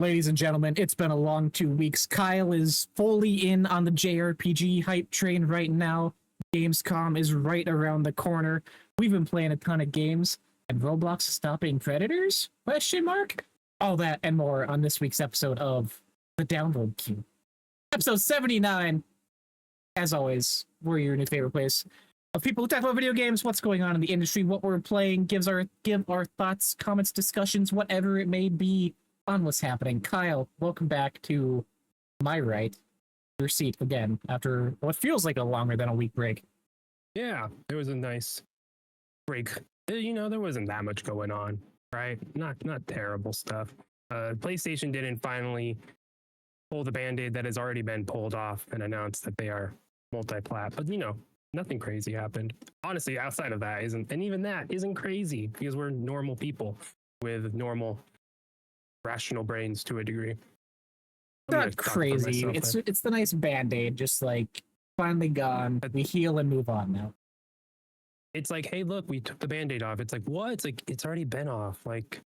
Ladies and gentlemen, it's been a long 2 weeks. Kyle is fully in on the JRPG hype train right now. Gamescom is right around the corner. We've been playing a ton of games, and Roblox is stopping predators? Question mark? All that and more on this week's episode of The Download Queue. Episode 79. As always, we're your new favorite place of people who talk about video games, what's going on in the industry, what we're playing, give our thoughts, comments, discussions, whatever it may be on what's happening. Kyle, welcome back to my right, your seat again after what feels like a longer than a week break. Yeah, it was a nice break. You know, there wasn't that much going on, right? Not terrible stuff. PlayStation didn't finally pull the band-aid that has already been pulled off and announced that they are multi-plat, but you know, nothing crazy happened. Honestly, outside of that and even that isn't crazy because we're normal people with normal rational brains to a degree. Not crazy. It's the nice band-aid, just like finally gone. We heal and move on now. It's like, hey, look, we took the band-aid off. It's like, what? It's like, it's already been off. Like,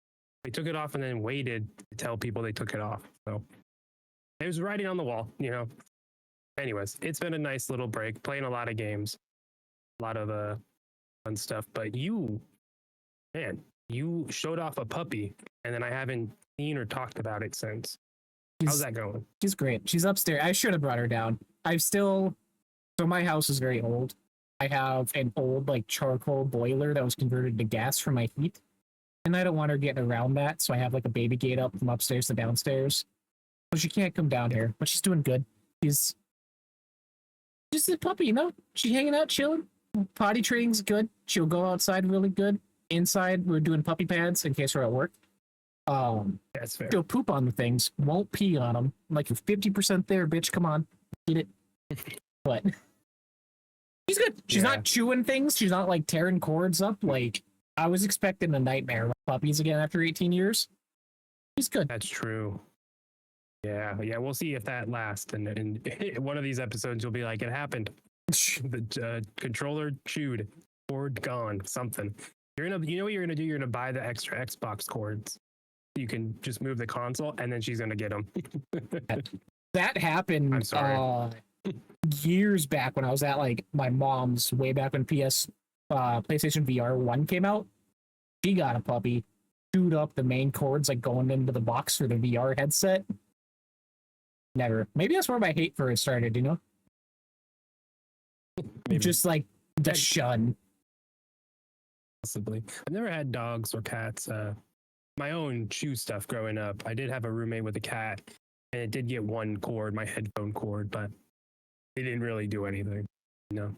they took it off and then waited to tell people they took it off. So it was writing on the wall, you know. Anyways, it's been a nice little break, playing a lot of games, a lot of fun stuff. But you showed off a puppy, and then I haven't seen or talked about it since. How's that going? She's great. She's upstairs. I should have brought her down. So my house is very old. I have an old like charcoal boiler that was converted to gas for my heat. And I don't want her getting around that. So I have like a baby gate up from upstairs to downstairs. So she can't come down here, but she's doing good. She's just a puppy, you know? She's hanging out, chilling. Potty training's good. She'll go outside really good. Inside, we're doing puppy pads in case we're at work. That's fair. She'll poop on the things, won't pee on them. I'm like, you're 50% there, bitch. Come on, eat it. But she's good. She's not chewing things. She's not like tearing cords up. Like I was expecting a nightmare with puppies again after 18 years. She's good. That's true. Yeah. We'll see if that lasts. And one of these episodes, you'll be like, it happened. The controller chewed, cord gone, something. You know what you're gonna do? You're gonna buy the extra Xbox cords. You can just move the console, and then she's gonna get them. That happened. I'm sorry. Years back when I was at like my mom's, way back when PlayStation VR 1 came out. She got a puppy, chewed up the main cords like going into the box for the VR headset. Never. Maybe that's where my hate for it started, you know? Maybe. Just like the shun. Possibly. I've never had dogs or cats. My own shoe stuff growing up. I did have a roommate with a cat, and it did get one cord, my headphone cord, but it didn't really do anything. No.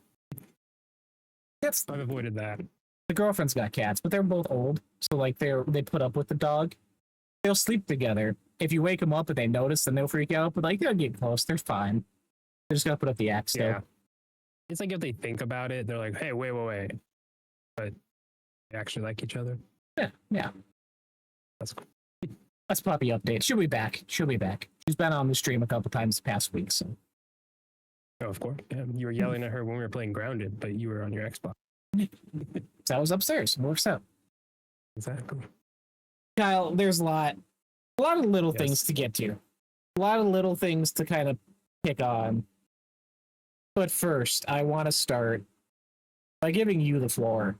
I've avoided that. The girlfriend's got cats, but they're both old, so like they put up with the dog. They'll sleep together. If you wake them up and they notice, then they'll freak out. But like they'll get close. They're fine. They're just gotta put up the act still. Yeah. It's like if they think about it, they're like, "Hey, wait," but they actually like each other. Yeah. That's cool. That's puppy update. She'll be back. She's been on the stream a couple times the past week. So. Oh, of course. Yeah, you were yelling at her when we were playing Grounded, but you were on your Xbox. So I was upstairs. It works out. Exactly. Kyle, there's a lot of little things to get to. A lot of little things to kind of pick on. But first, I want to start by giving you the floor.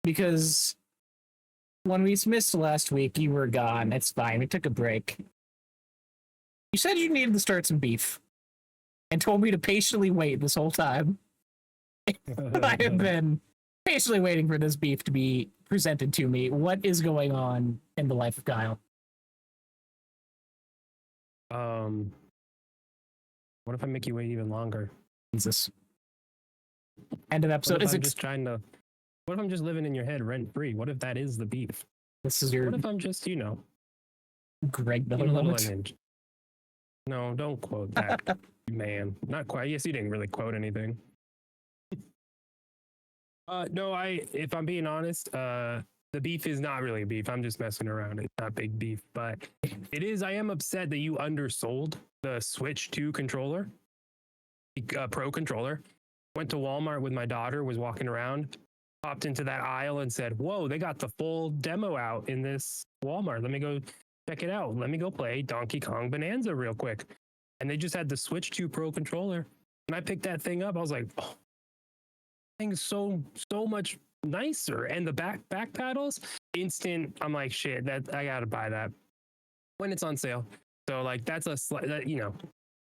Because when we missed last week, you were gone. It's fine. We took a break. You said you needed to start some beef and told me to patiently wait this whole time. I have been patiently waiting for this beef to be presented to me. What is going on in the life of Kyle? What if I make you wait even longer? Jesus. End of episode. What if I'm just living in your head rent free? What if that is the beef? This is your. What if I'm just, you know, Greg Miller moment? No, don't quote that, man. Not quite. Yes, you didn't really quote anything. No, if I'm being honest, the beef is not really beef. I'm just messing around. It's not big beef, but it is. I am upset that you undersold the Switch 2 controller, Pro controller. Went to Walmart with my daughter, was walking around, popped into that aisle and said, "Whoa, they got the full demo out in this Walmart. Let me go check it out. Let me go play Donkey Kong Bonanza real quick. And they just had the Switch 2 Pro controller. And I picked that thing up. I was like, oh, thing's so much nicer. And the back paddles, instant. I'm like, shit, that I gotta buy that when it's on sale. So like that's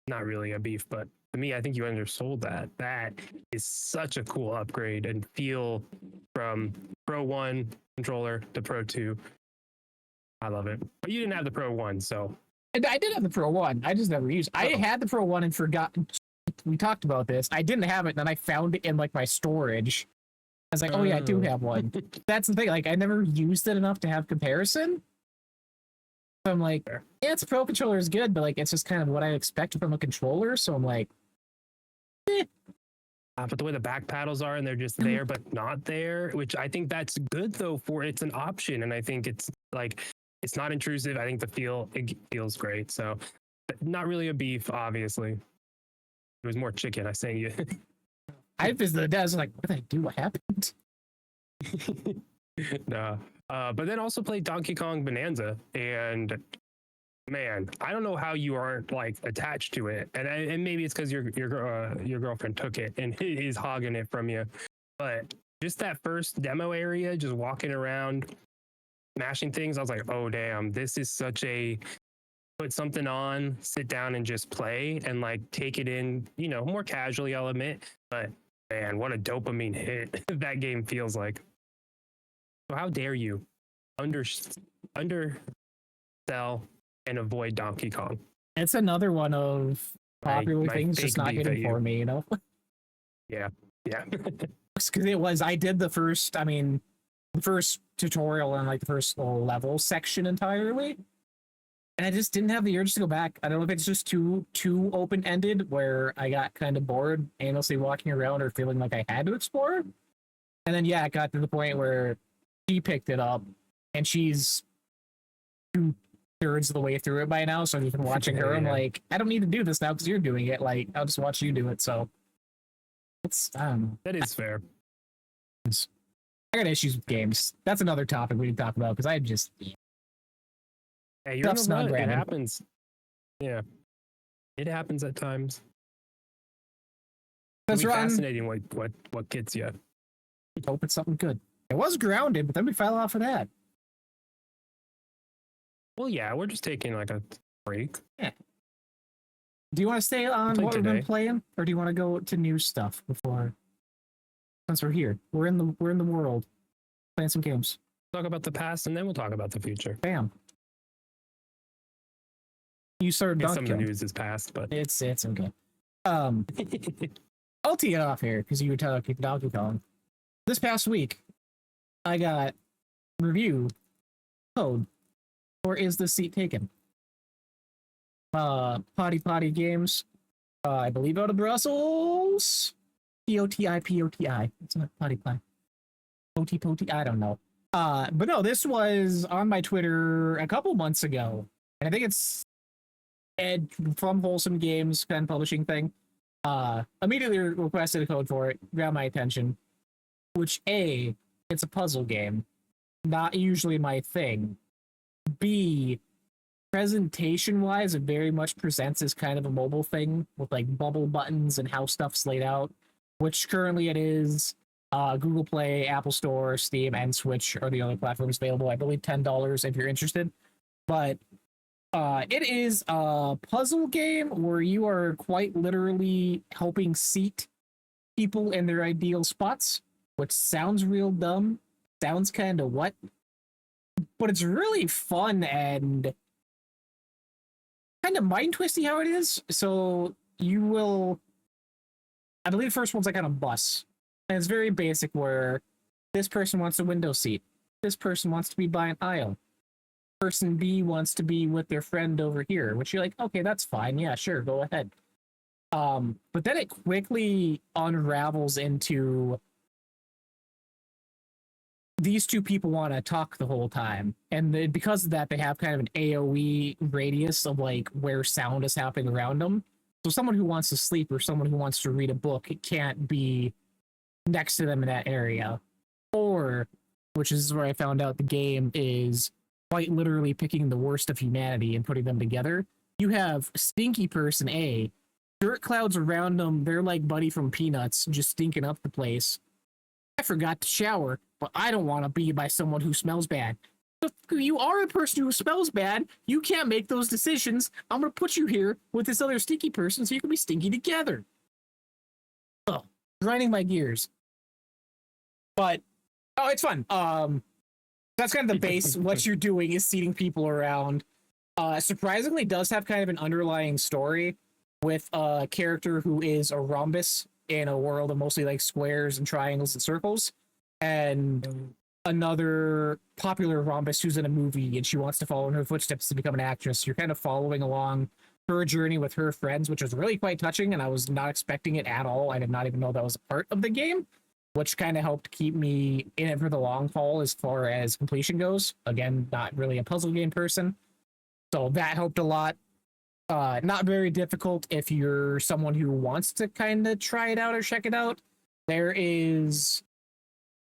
not really a beef, but to me, I think you undersold that. That is such a cool upgrade and feel from Pro 1 controller to Pro 2. I love it. But you didn't have the Pro 1, so. And I did have the Pro 1. I just never used it. I had the Pro 1 and forgot. We talked about this. I didn't have it, and then I found it in like my storage. I was like, oh yeah, I do have one. That's the thing. Like, I never used it enough to have comparison. So I'm like, yeah, it's a Pro controller is good, but like, it's just kind of what I expect from a controller. So I'm like, but the way the back paddles are, and they're just there but not there, which I think that's good though. For it's an option, and I think it's like it's not intrusive. I think it feels great. So, not really a beef, obviously. It was more chicken. I sang you. I visited the desert. Like, what did I do? What happened? No. But then also played Donkey Kong Bonanza, and man, I don't know how you aren't like attached to it, and maybe it's because your girlfriend took it and is hogging it from you. But just that first demo area, just walking around, mashing things, I was like, oh damn, this is such a put something on, sit down and just play and like take it in, more casually, I'll admit. But man, what a dopamine hit that game feels like. So how dare you undersell and avoid Donkey Kong? It's another one of popular things just not hitting for me, Yeah. Because I did the first tutorial and like the first level section entirely. And I just didn't have the urge to go back. I don't know if it's just too open-ended where I got kind of bored aimlessly walking around or feeling like I had to explore. And then, yeah, it got to the point where she picked it up, and she's 2/3 of the way through it by now. So I've been watching her. I'm like, I don't need to do this now because you're doing it. Like, I'll just watch you do it. So it's that is fair. I got issues with games. That's another topic we can talk about because I just hey, you're in a rut. It happens. Yeah, it happens at times. It's fascinating what gets you. Hope it's something good. It was Grounded, but then we fell off of that. Well, yeah, we're just taking like a break. Yeah. Do you want to stay on what we've been playing, or do you want to go to new stuff before? Since we're here, we're in the world, playing some games. Talk about the past, and then we'll talk about the future. Bam. You started. Some of the news is past, but it's okay. I'll tee it off here because you were talking Donkey Kong. This past week, I got review code for Is the Seat Taken? Potty Games, I believe out of Brussels. POTI. It's not Potty. Poti, I don't know. But no, this was on my Twitter a couple months ago. And I think it's Ed from Wholesome Games kind of publishing thing. Immediately requested a code for it, grabbed my attention. Which A, it's a puzzle game. Not usually my thing. B, presentation-wise, it very much presents as kind of a mobile thing with like bubble buttons and how stuff's laid out, which currently it is. Google Play, Apple Store, Steam, and Switch are the only platforms available. I believe $10 if you're interested. But it is a puzzle game where you are quite literally helping seat people in their ideal spots, which sounds real dumb, sounds kind of what, but it's really fun and kind of mind twisty how it is. So you will, I believe the first one's like on a bus, and it's very basic where this person wants a window seat, this person wants to be by an aisle, person B wants to be with their friend over here, which you're like, okay, that's fine, yeah, sure, go ahead. But then it quickly unravels into these two people want to talk the whole time, and because of that, they have kind of an AoE radius of like where sound is happening around them. So someone who wants to sleep or someone who wants to read a book, it can't be next to them in that area. Or, which is where I found out the game is quite literally picking the worst of humanity and putting them together. You have Stinky Person A, dirt clouds around them. They're like Buddy from Peanuts, just stinking up the place. I forgot to shower, but I don't want to be by someone who smells bad. If you are a person who smells bad, you can't make those decisions. I'm going to put you here with this other stinky person so you can be stinky together. Oh, grinding my gears. But, oh, it's fun. That's kind of the base. What you're doing is seating people around. Surprisingly, does have kind of an underlying story with a character who is a rhombus in a world of mostly like squares and triangles and circles, and another popular rhombus who's in a movie and she wants to follow in her footsteps to become an actress. You're kind of following along her journey with her friends, which was really quite touching, and I was not expecting it at all. I did not even know that was a part of the game, which kind of helped keep me in it for the long haul as far as completion goes. Again, not really a puzzle game person, so that helped a lot. Not very difficult if you're someone who wants to kind of try it out or check it out. There is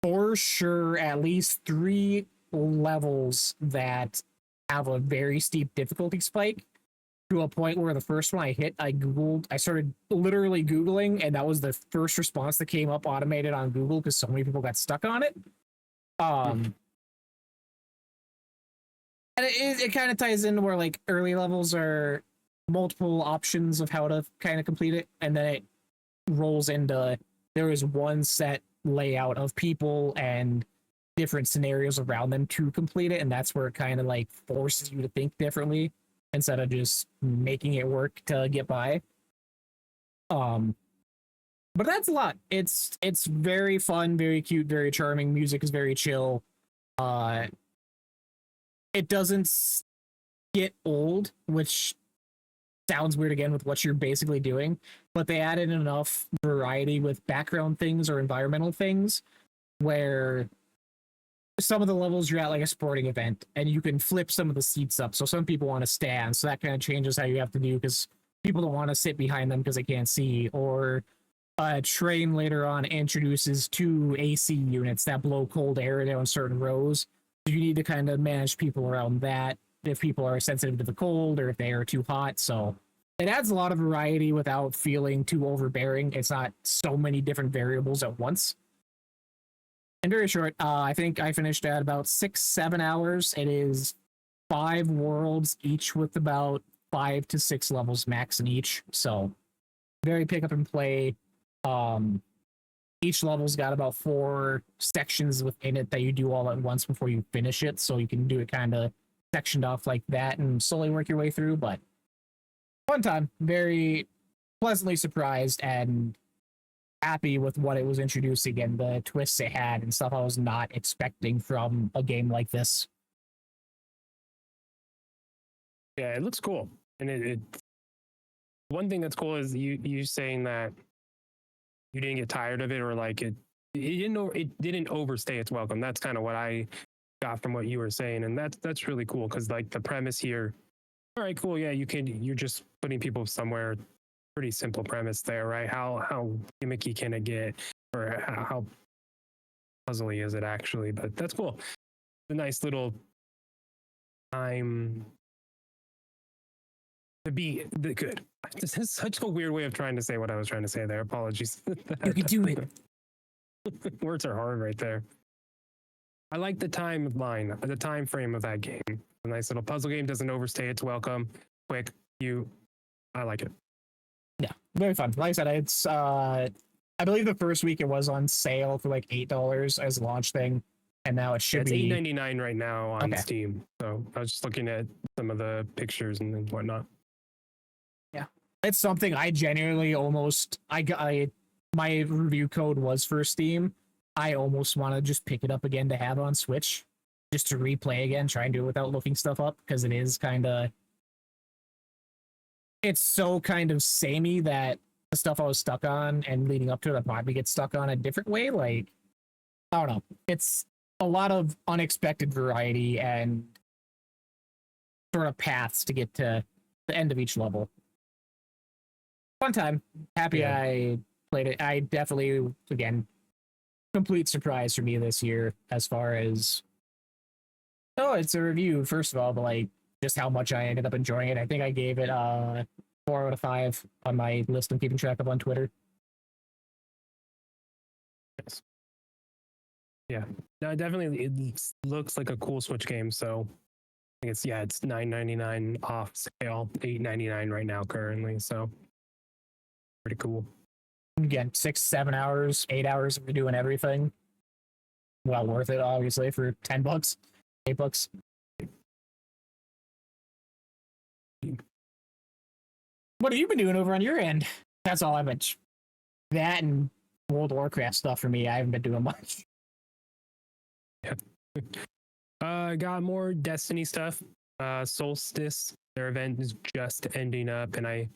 for sure at least 3 levels that have a very steep difficulty spike, to a point where the first one I hit, I started literally Googling, and that was the first response that came up automated on Google because so many people got stuck on it. And it kind of ties into where like early levels are multiple options of how to kind of complete it, and then it rolls into there is one set layout of people and different scenarios around them to complete it, and that's where it kind of like forces you to think differently instead of just making it work to get by. But that's a lot. It's very fun, very cute, very charming. Music is very chill. It doesn't get old, which sounds weird again with what you're basically doing, but they added enough variety with background things or environmental things where some of the levels you're at like a sporting event and you can flip some of the seats up. So some people want to stand, so that kind of changes how you have to do because people don't want to sit behind them because they can't see. Or a train later on introduces 2 AC units that blow cold air down certain rows. So you need to kind of manage people around that if people are sensitive to the cold or if they are too hot. So it adds a lot of variety without feeling too overbearing. It's not so many different variables at once. And very short, I think I finished at about 6-7 hours. It is 5 worlds, each with about 5 to 6 levels max in each. So very pick up and play. Each level's got about 4 sections within it that you do all at once before you finish it. So you can do it kind of sectioned off like that and slowly work your way through. But fun time, very pleasantly surprised and happy with what it was introducing and the twists it had and stuff I was not expecting from a game like this. Yeah, it looks cool. And it one thing that's cool is you saying that you didn't get tired of it, or like it didn't overstay its welcome. That's kind of what I got from what you were saying, and that's really cool because like the premise here, all right, cool, yeah, you're just putting people somewhere. Pretty simple premise there, right? How gimmicky can it get, or how puzzly is it actually? But that's cool. A nice little time to be good. This is such a weird way of trying to say what I was trying to say there. Apologies. You can do it. Words are hard right there. I like the timeline, the time frame of that game. A nice little puzzle game, doesn't overstay its welcome. Quick, I like it. Yeah, very fun. Like I said, it's I believe the first week it was on sale for like $8 as a launch thing, and now it should be $8.99 right now on Steam. So I was just looking at some of the pictures and whatnot. Yeah, it's something I genuinely almost my review code was for Steam. I almost want to just pick it up again to have on Switch, just to replay again, try and do it without looking stuff up, because it is kind of. It's so kind of samey that the stuff I was stuck on and leading up to it, I probably get stuck on a different way. Like, I don't know. It's a lot of unexpected variety and sort of paths to get to the end of each level. Fun time. Happy I played it. I definitely, again, complete surprise for me this year as far as Oh, it's a review, first of all, but like just how much I ended up enjoying it. I think I gave it 4 out of 5 on my list I'm keeping track of on Twitter. Yes. Yeah, no, definitely. It looks like a cool Switch game. So I think it's $9.99 off sale, $8.99 right now currently. So pretty cool. Again, 6, 7 hours, 8 hours of doing everything. Well worth it, obviously, for $10, $8. What have you been doing over on your end? That's all I've been. That and World of Warcraft stuff for me. I haven't been doing much. Got more Destiny stuff. Solstice, their event is just ending up, and I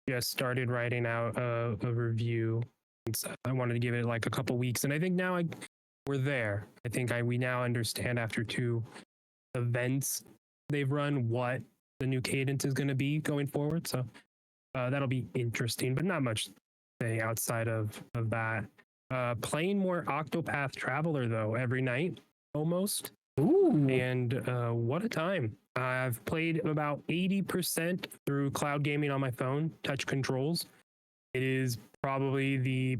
just started writing out a review. So I wanted to give it like a couple weeks, and I think now we're there. I think we now understand after 2 events they've run what the new cadence is going to be going forward. So that'll be interesting, but not much say outside of that. Playing more Octopath Traveler though every night almost. Ooh. And what a time. I've played about 80% through cloud gaming on my phone, touch controls. It is probably the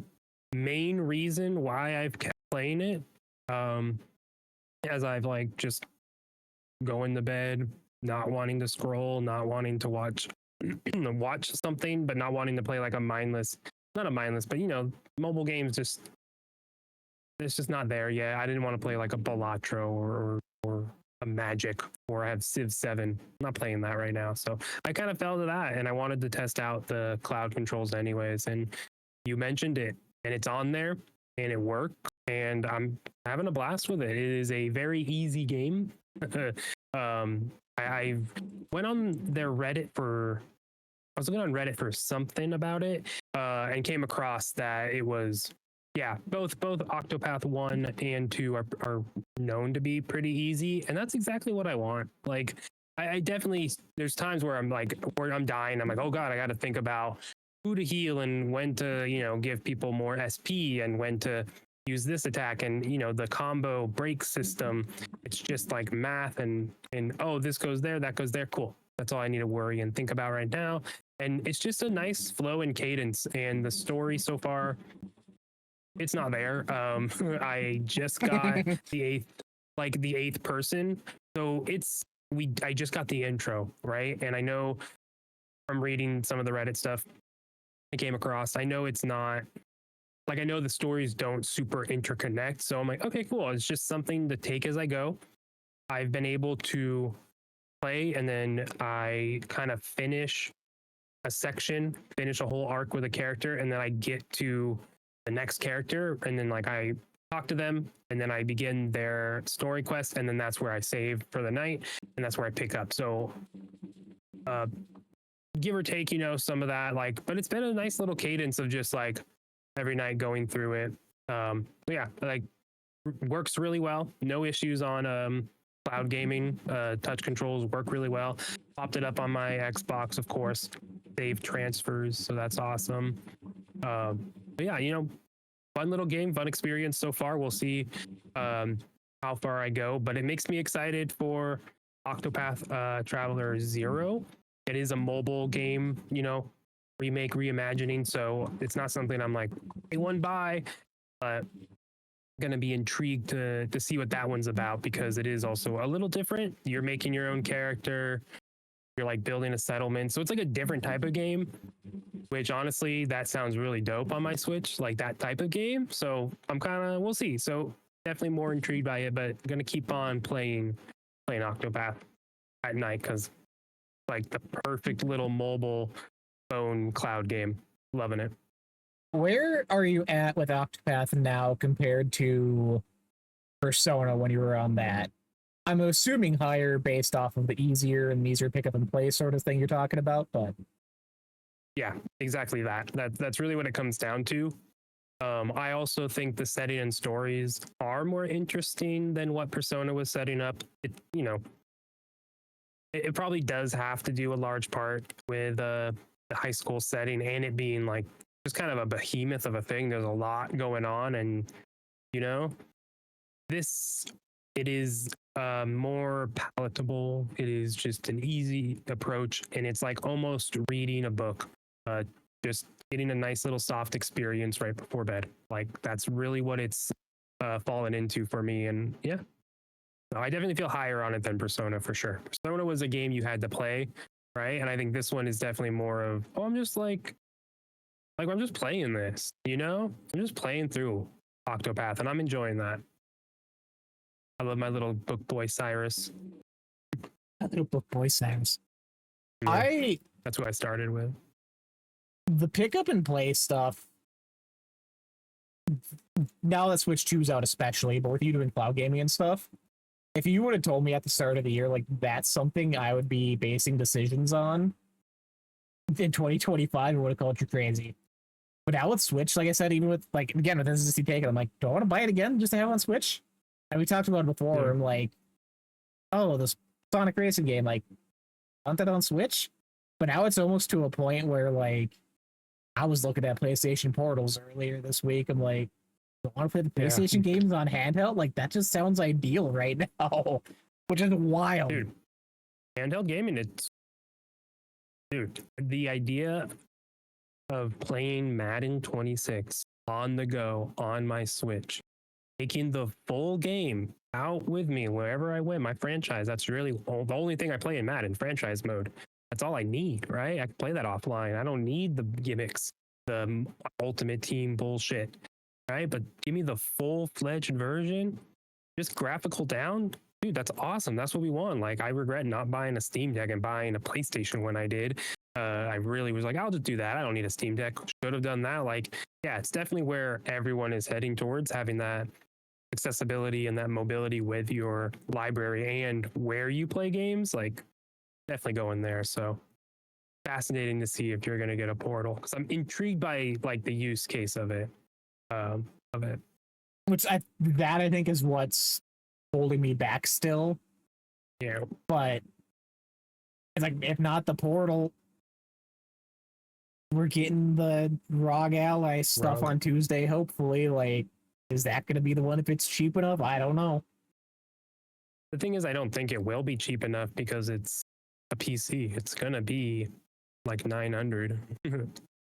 main reason why I've kept playing it. As I've like just going to bed, not wanting to scroll, not wanting to watch watch something, but not wanting to play like not a mindless, but mobile games just it's just not there yet. I didn't want to play like a Balatro or a Magic, or I have Civ 7. I'm not playing that right now. So I kind of fell to that, and I wanted to test out the cloud controls anyways. And you mentioned it, and it's on there, and it works, and I'm having a blast with it. It is a very easy game. I went on their Reddit I was looking on Reddit for something about it, and came across that it was, both Octopath 1 and 2 are known to be pretty easy, and that's exactly what I want. Like, I definitely, there's times where I'm dying. I'm like, oh god, I got to think about who to heal and when to, give people more SP and when to use this attack, and the combo break system. It's just like math and oh, this goes there, that goes there. Cool. That's all I need to worry and think about right now. And it's just a nice flow and cadence. And the story so far, it's not there. I just got the eighth person. So I just got the intro, right? And I know from reading some of the Reddit stuff I came across, I know it's not like, I know the stories don't super interconnect. So I'm like, okay, cool. It's just something to take as I go. I've been able to play, and then I kind of finish a whole arc with a character, and then I get to the next character, and then like I talk to them, and then I begin their story quest, and then that's where I save for the night, and that's where I pick up. So give or take, some of that, like, but it's been a nice little cadence of just like every night going through it. Like, works really well. No issues on cloud gaming. Touch controls work really well. Popped it up on my Xbox, of course. Save transfers, so that's awesome. Fun little game, fun experience so far. We'll see how far I go, but it makes me excited for Octopath Traveler 0. It is a mobile game, remake, reimagining, so it's not something I'm like, hey, one buy, but gonna be intrigued to see what that one's about, because it is also a little different. You're making your own character, you're like building a settlement, so it's like a different type of game, which honestly, that sounds really dope on my Switch, like that type of game. So we'll see. So definitely more intrigued by it, but gonna keep on playing Octopath at night, because like the perfect little mobile phone cloud game. Loving it. Where are you at with Octopath now compared to Persona when you were on that? I'm assuming higher based off of the easier pick up and play sort of thing you're talking about, but yeah, exactly that. That's really what it comes down to. I also think the setting and stories are more interesting than what Persona was setting up. It probably does have to do a large part with the high school setting, and it being like just kind of a behemoth of a thing. There's a lot going on, and this it is more palatable. It is just an easy approach, and it's like almost reading a book. Just getting a nice little soft experience right before bed. Like that's really what it's fallen into for me. And yeah, no, I definitely feel higher on it than Persona for sure. Persona was a game you had to play, right? And I think this one is definitely more of, oh, I'm just like I'm just playing this, you know? I'm just playing through Octopath, and I'm enjoying that. I love my little book boy Cyrus. That little book boy sounds. Yeah, that's who I started with. The pick up and play stuff. Now that Switch 2's out, especially, but with you doing cloud gaming and stuff, if you would have told me at the start of the year, like that's something I would be basing decisions on in 2025, I would have called you crazy. But now with Switch, like I said, even with like again with SSD taken, I'm like, do I want to buy it again just to have it on Switch? And we talked about it before. Yeah. I'm like, oh, this Sonic Racing game, like, want that on Switch? But now it's almost to a point where like I was looking at PlayStation Portals earlier this week. I'm like, I want to play the PlayStation games on handheld. Like that just sounds ideal right now, which is wild. Dude, handheld gaming, it's dude. The idea of playing Madden 26 on the go on my Switch, taking the full game out with me wherever I went, my franchise. That's really the only thing I play in Madden, franchise mode. That's all I need, right? I can play that offline. I don't need the gimmicks, the ultimate team bullshit, right? But give me the full-fledged version, just graphical down. Dude, that's awesome. That's what we want. Like, I regret not buying a Steam Deck and buying a PlayStation when I did. I really was like, I'll just do that. I don't need a Steam Deck. Should have done that. Like, yeah, it's definitely where everyone is heading towards, having that accessibility and that mobility with your library and where you play games. Like, definitely going there. So fascinating to see if you're going to get a Portal, because I'm intrigued by like the use case of it. Which I think is what's holding me back still. Yeah, but it's like if not the Portal, we're getting the ROG Ally stuff on Tuesday. Hopefully, like, is that going to be the one if it's cheap enough? I don't know. The thing is, I don't think it will be cheap enough because it's a PC. It's gonna be like 900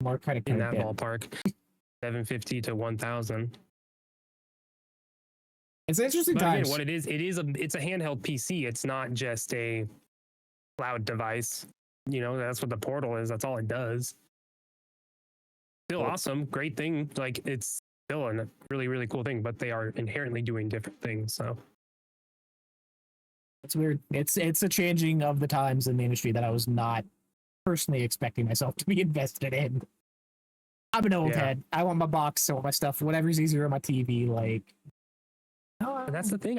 More credit in that ballpark, 750 to 1,000. It's interesting but times. Again, what it's a handheld PC. It's not just a cloud device. You know, that's what the Portal is. That's all it does. Still awesome, great thing. Like it's still a really, really cool thing, but they are inherently doing different things. So it's weird. It's a changing of the times in the industry that I was not personally expecting myself to be invested in. I'm an old head. I want my box, I want my stuff, whatever's easier on my TV. Like, that's the thing.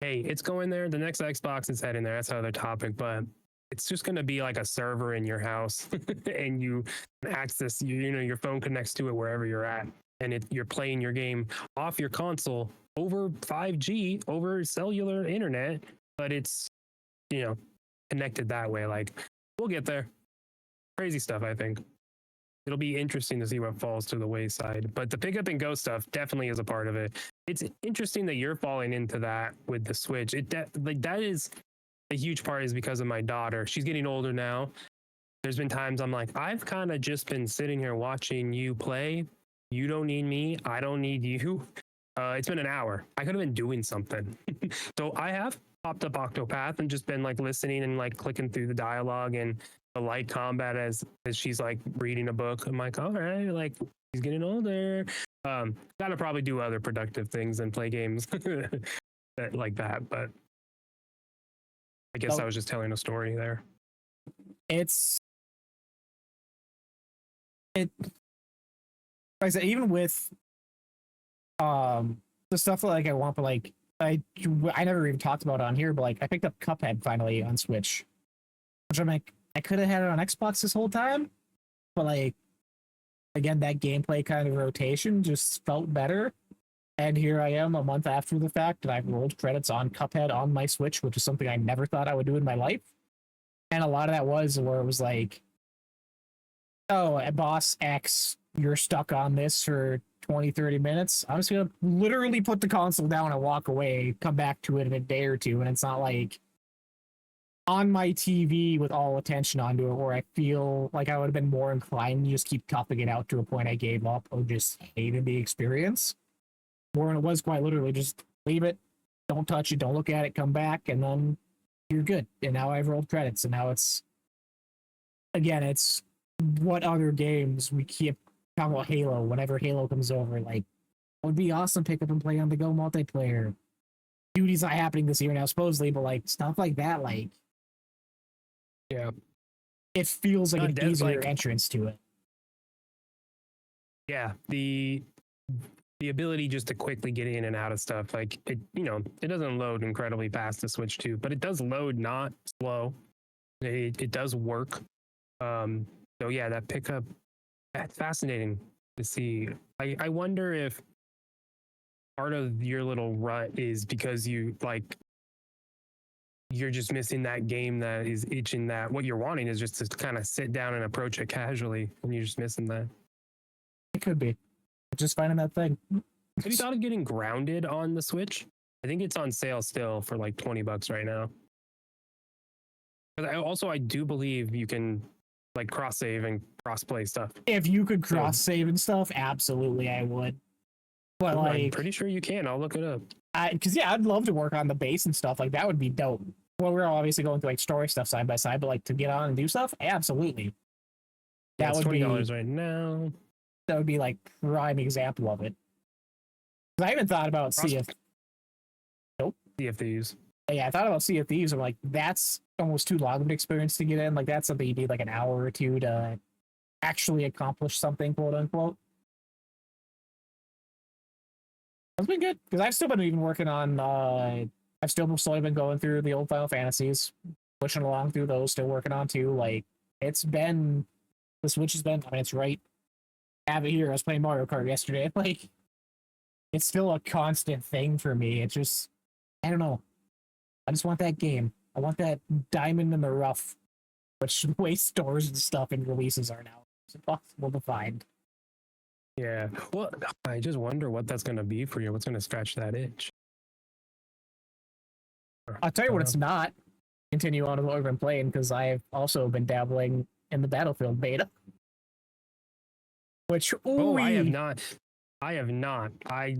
Hey, it's going there. The next Xbox is heading there. That's another topic, but it's just going to be like a server in your house and you access, your phone connects to it wherever you're at. And you're playing your game off your console over 5G, over cellular internet, but it's, connected that way. Like, we'll get there. Crazy stuff, I think. It'll be interesting to see what falls to the wayside. But the pick up and go stuff definitely is a part of it. It's interesting that you're falling into that with the Switch. That is a huge part, is because of my daughter. She's getting older now. There's been times I'm like, I've kind of just been sitting here watching you play. You don't need me. I don't need you. It's been an hour. I could have been doing something. So I have popped up Octopath and just been like listening and like clicking through the dialogue and the light combat as she's like reading a book. I'm like, all right, like she's getting older. Gotta probably do other productive things than play games like that. But I guess I was just telling a story there. Like I said, even with the stuff that like I want, but like I never even talked about it on here, but like I picked up Cuphead finally on Switch, which I'm like, I could have had it on Xbox this whole time, but like again, that gameplay kind of rotation just felt better. And here I am a month after the fact, and I've rolled credits on Cuphead on my Switch, which is something I never thought I would do in my life. And a lot of that was where it was like, oh, at boss X, you're stuck on this for 20, 30 minutes, I'm just gonna literally put the console down and walk away, come back to it in a day or two, and it's not like on my TV with all attention onto it, where I feel like I would have been more inclined to just keep toughing it out to a point I gave up or just hated the experience. Where it was quite literally just leave it, don't touch it, don't look at it, come back, and then you're good. And now I've rolled credits, and now it's again, it's what other games we keep talking about Halo. Whenever Halo comes over, like, it would be awesome pick up and play on the go multiplayer. Duty's not happening this year now, supposedly, but like stuff like that, like, Yeah. it feels like an easier like, entrance to it. Yeah, the ability just to quickly get in and out of stuff, like it, it doesn't load incredibly fast to Switch 2, but it does load not slow. It does work. So yeah, that pickup, that's fascinating to see. I wonder if part of your little rut is because you're just missing that game that is itching, that what you're wanting is just to kind of sit down and approach it casually, and you're just missing that. It could be. Just finding that thing. Have you thought of getting Grounded on the Switch? I think it's on sale still for like $20 right now. But I do believe you can like cross save and cross play stuff. If you could cross save and stuff, absolutely I would. But I'm pretty sure you can. I'll look it up. Because I'd love to work on the base and stuff. Like, that would be dope. Well, we're obviously going through like story stuff side by side, but like to get on and do stuff, absolutely. That would be $20 right now. That would be like prime example of it. I even thought about Sea of Thieves. Yeah, I thought about Sea of Thieves. I'm like, that's almost too long of an experience to get in. Like, that's something you need like an hour or two to actually accomplish something, quote unquote. That's been good because I've still been even working on. I've still slowly been going through the old Final Fantasies, pushing along through those. Still working on too. Like, it's been, the Switch has been. I mean, it's right. I have it here. I was playing Mario Kart yesterday. Like, it's still a constant thing for me. It's just, I don't know. I just want that game. I want that diamond in the rough, which the way stores and stuff and releases are now. It's impossible to find. Yeah. Well, I just wonder what that's going to be for you. What's going to scratch that itch? I'll tell you what it's not. Continue on with what we've been playing, because I've also been dabbling in the Battlefield beta. Which, I have not. I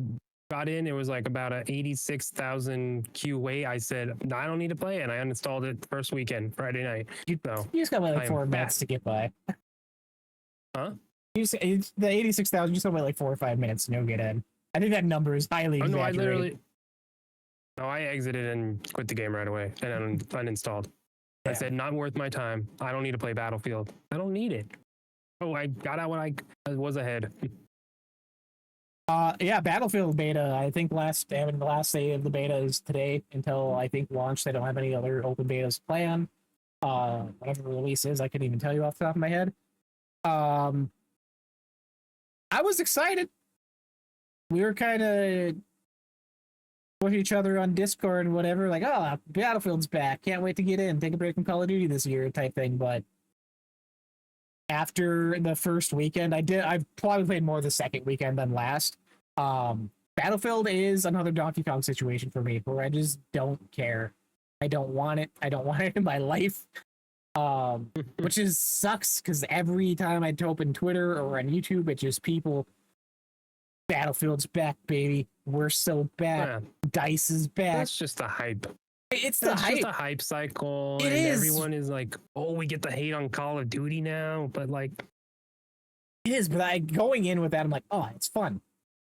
got in, it was like about a 86,000 queue wait. I said, no, I don't need to play it, and I uninstalled it first weekend, Friday night. You just got like 4 minutes to get by. Huh? The 86,000, you just got like 4 or 5 minutes and you'll get in. I think that number is highly exaggerated. I exited and quit the game right away and uninstalled. Yeah. I said, not worth my time. I don't need to play Battlefield. I don't need it. Oh, I got out when I was ahead. Yeah, Battlefield beta, I think the last day of the beta is today until I think launch. They don't have any other open betas planned. Whatever the release is, I couldn't even tell you off the top of my head. I was excited. We were kind of with each other on Discord and whatever, like, oh, Battlefield's back. Can't wait to get in. Take a break from Call of Duty this year type thing. But after the first weekend, I've probably played more the second weekend than last. Battlefield is another Donkey Kong situation for me, where I just don't care. I don't want it. I don't want it in my life. Which is sucks, because every time I open Twitter or on YouTube, it's just people, Battlefield's back, baby. We're so back. Yeah. DICE is back. That's just a hype. It's just a hype cycle. It is. Everyone is like, oh, we get the hate on Call of Duty now, but like, it is. But going in with that, I'm like, oh, it's fun,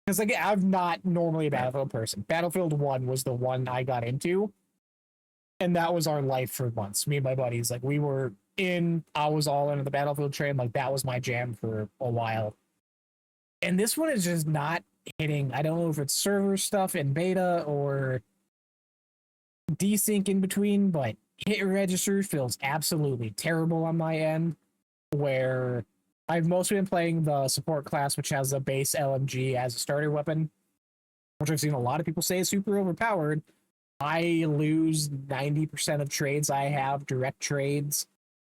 because like, I'm not normally a Battlefield person. Battlefield 1 was the one I got into, and that was our life for months. Me and my buddies, like, I was all into the Battlefield train. Like, that was my jam for a while. And this one is just not hitting. I don't know if it's server stuff in beta or desync in between, but hit register feels absolutely terrible on my end, where I've mostly been playing the support class, which has a base LMG as a starter weapon, which I've seen a lot of people say is super overpowered. I lose 90% of trades I have, direct trades.